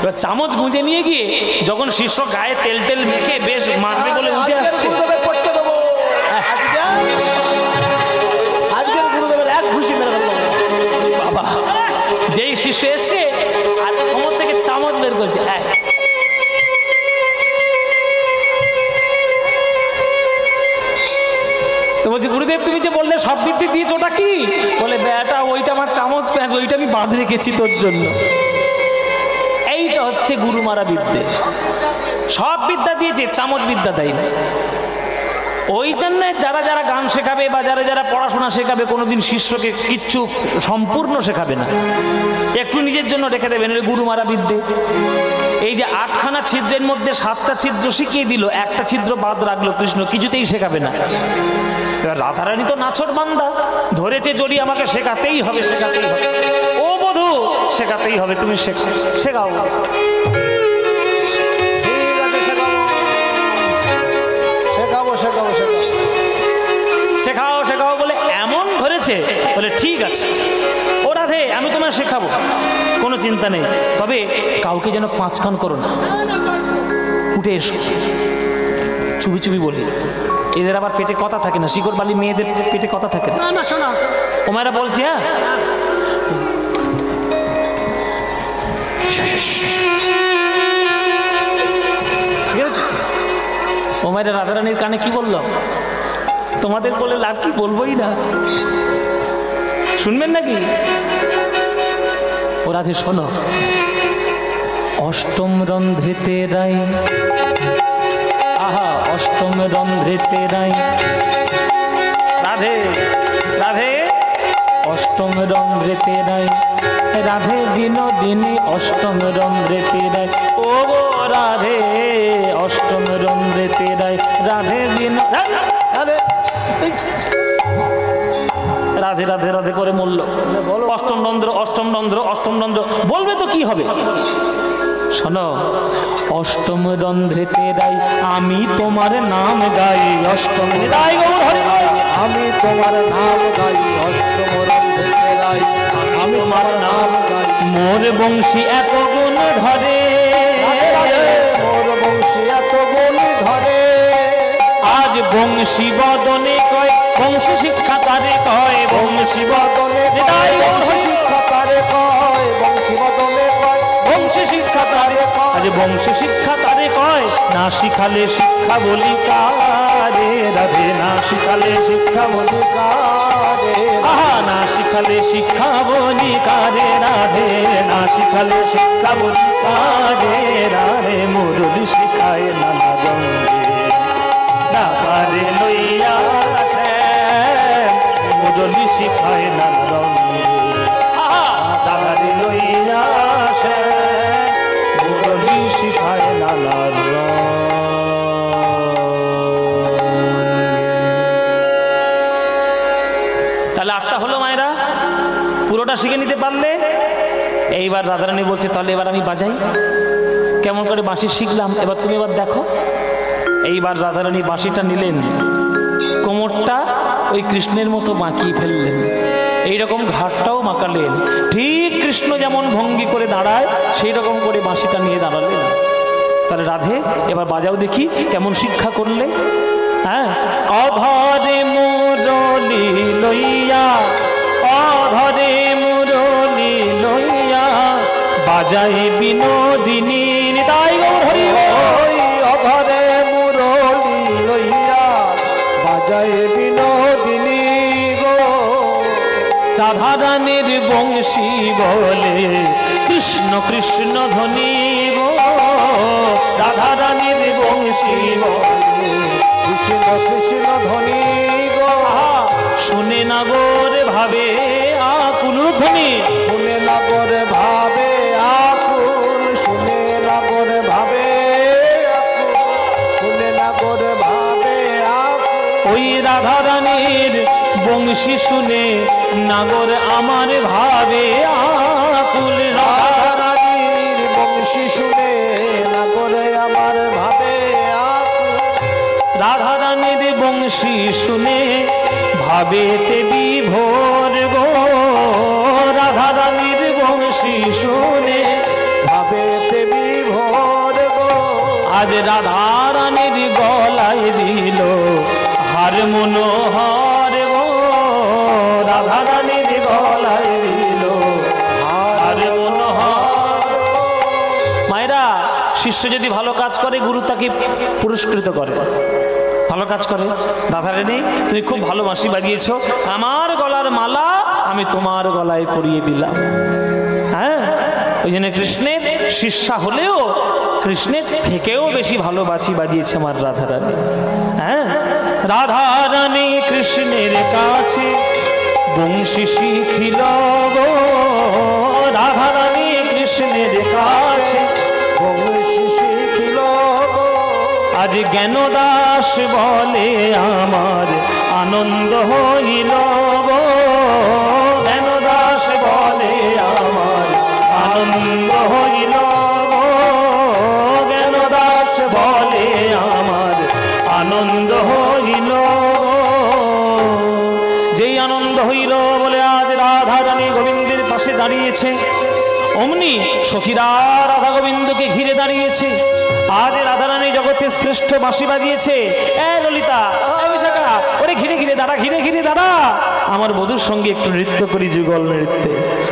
এবার চামচ গুঁজে নিয়ে গিয়ে যখন শিষ্য গায়ে তেল তেল মেখে বেশ মারবে বলে উঠে আসছে, আজকের গুরুদেবের যেই শিষ্য এসে আর কোমর থেকে চামচ বের করছে, তো বলছি গুরুদেব তুমি যে বললে সব বিদ্যে দিয়েছো ওটা কি? বলে বেটা ওইটা আমার চামচ প্যাঁচ, ওইটা আমি বাঁধ রেখেছি তোর জন্য। এইটা হচ্ছে গুরু মারা বিদ্যে। সব বিদ্যা দিয়েছে, চামচ বিদ্যা দেয় না। ওই জন্য যারা যারা গান শেখাবে বা যারা যারা পড়াশোনা শেখাবে কোনোদিন শিষ্যকে কিচ্ছু সম্পূর্ণ শেখাবে না, একটু নিজের জন্য রেখে দেবেন, এটা গুরু মারা বিদ্যে। এই যে 8খানা ছিদ্রের মধ্যে 7টা ছিদ্র শিখিয়ে দিল, একটা ছিদ্র বাদ রাখলো কৃষ্ণ, কিছুতেই শেখাবে না। এবার রাধারানী তো নাছর বান্দা, ধরেছে জড়ি, আমাকে শেখাতেই হবে, শেখাতেই হবে। ও বধূ শেখাতেই হবে, তুমি শেখাও, শেখাও। ঠিক আছে, শেখাবো শেখাবো শেখাবো শেখাবো শেখাও শেখাও বলে এমন ধরেছে, বলে ঠিক আছে ও রাধে আমি তোমায় শেখাবো, কোনো চিন্তা নেই, তবে কাউকে যেন 5 কান করো না, উঠে এসো। চুপি চুপি বলি, এদের আবার পেটে কথা থাকে না, শিকড় বালি মেয়েদের পেটে কথা থাকে না। ও মায়েরা বলছে, হ্যাঁ ঠিক আছে। ও মায়েরা রাধারানীর কানে কি বললো? তোমাদের বলে লাভ কি, বলবোই না, শুনবেন নাকি? ও রাধে শোনো, অষ্টম রন্ধ্রেতে রাই, আহা অষ্টম রন্ধ্রেতে রাই, রাধে রাধে অষ্টম রন্ধ্রেতে রাই, রাধে বিনোদিনী অষ্টম রন্ধ্রেতে রাই, ও রাধে অষ্টম রন্ধ্রেতে রাই, রাধে রাধে রাধে রাধে করে মূল্য। অষ্টম রন্ধ্র অষ্টম রন্ধ্র অষ্টম রন্ধ্র বলবে তো কি হবে? শোনো, অষ্টম রন্ধ্রেতে রাই আমি তোমার নাম গাই, অষ্টম রাই গৌর হরি, আমি তোমার নাম গাই, অষ্টম রন্ধ্রেতে রাই আমি তোমার নাম গাই। মোর বংশী এত গুণ ধরে, মোর বংশী এত গুণ ধরে, আজ বংশী বদনে কয়, বংশ শিক্ষা তারে কয়, বংশী বদনে বদলে বংশী শিক্ষা তারে কয়, বংশী বদলে কয়, বংশ শিক্ষা তারে কয়, আজ বংশ শিক্ষা তারে কয়, না শিখালে শিক্ষা বলি কারে, রাধে না শিখালে শিক্ষা বলি কারে, আহা না শিখালে শিক্ষা বলি কারে, রাধে না শিখালে শিক্ষা বলি কারে, রাধে মুরলি শিখায় নানা রঙে, রাধারে লইয়া মুরলি শিখায় নানা রঙে, রাধারে লইয়া মুরলি শিখায় নানা রঙে। তাহলে 8টা হলো মায়েরা, পুরোটা শিখে নিতে পারলে। এইবার রাধারানী বলছে তাহলে এবার আমি বাজাই, কেমন করে বাঁশি শিখলাম, এবার তুমি এবার দেখো। এইবার রাধারানী বাঁশিটা নিলেন, কোমরটা ওই কৃষ্ণের মতো বাঁকিয়ে ফেললেন, এইরকম ঘাটটাও মাকালেন, ঠিক কৃষ্ণ যেমন ভঙ্গি করে দাঁড়ায় সেই রকম করে বাঁশিটা নিয়ে দাঁড়ালেন। তাহলে রাধে এবার বাজাও দেখি কেমন শিক্ষা করলে। হ্যাঁ, অধরে মুরলি লইয়া, অধরে মুরলি লইয়া, বাজাই বিনোদিনী, নিতাই গৌর হরি, ওই অধরে মুরলি লইয়া বাজায় বিনোদিনী গো, রাধারানীর বংশী বলে কৃষ্ণ কৃষ্ণ ধ্বনি গো, রাধারানীর বংশী বলে কৃষ্ণ কৃষ্ণ ধ্বনি গো, শুনে নাগর ভাবে আকুল ধ্বনি, শুনে নাগরে ভাবে আকুল, শুনে নাগরে ভাবে আকুল, শুনে নাগরে ভাবে আকুল। ওই রাধারানীর বংশী শুনে নাগর আমার ভাবে আকুল, রাধারানীর বংশী শুনে নাগরে আমার ভাবে আকুল, রাধারানীর বংশী শুনে ভাবেতে বিভোর গো, রাধারানীর বংশী শুনে ভাবেতে বিভোর গো, আজ রাধারানীর গলায় দিল হার মনোহর গো, রাধারানীর গলায় দিল হার শিষ্য যদি ভালো কাজ করে গুরু তাকে পুরস্কৃত করে। ভালো কাজ করে, রাধারানী তুমি খুব ভালো বাঁশি বাজিয়েছো, আমার গলার মালা আমি তোমার গলায় পরিয়ে দিলাম। হ্যাঁ, ওই জন্য কৃষ্ণের শিষ্যা হলেও কৃষ্ণের থেকেও বেশি ভালো বাঁশি বাজিয়েছে আমার রাধারানী। হ্যাঁ, রাধারানী কৃষ্ণের কাছে বংশী শিখিল গো, রাধারানী কৃষ্ণের কাছে বংশী শিখিল গো। আজ জ্ঞানদাস বলে আমার আনন্দ হইল গো, জ্ঞানদাস বলে আমার আনন্দ হইল গো, জ্ঞানদাস বলে আমার আনন্দ হইল গো। যেই আনন্দ হইল বলে আজ রাধারানী গোবিন্দের পাশে দাঁড়িয়েছে, অমনি সখীরা রাধা গোবিন্দকে ঘিরে দাঁড়িয়েছে। আজ রাধারানী জগতের শ্রেষ্ঠ বাঁশি বাজিয়েছে। এ ললিতা, এ বিশাখা, ওরে ঘিরে ঘিরে দাঁড়া, ঘিরে ঘিরে দাঁড়া, আমার বধূর সঙ্গে একটু নৃত্য করি, যুগল নৃত্যে।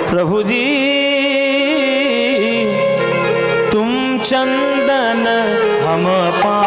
প্রভুজি তুম চন্দন हम पा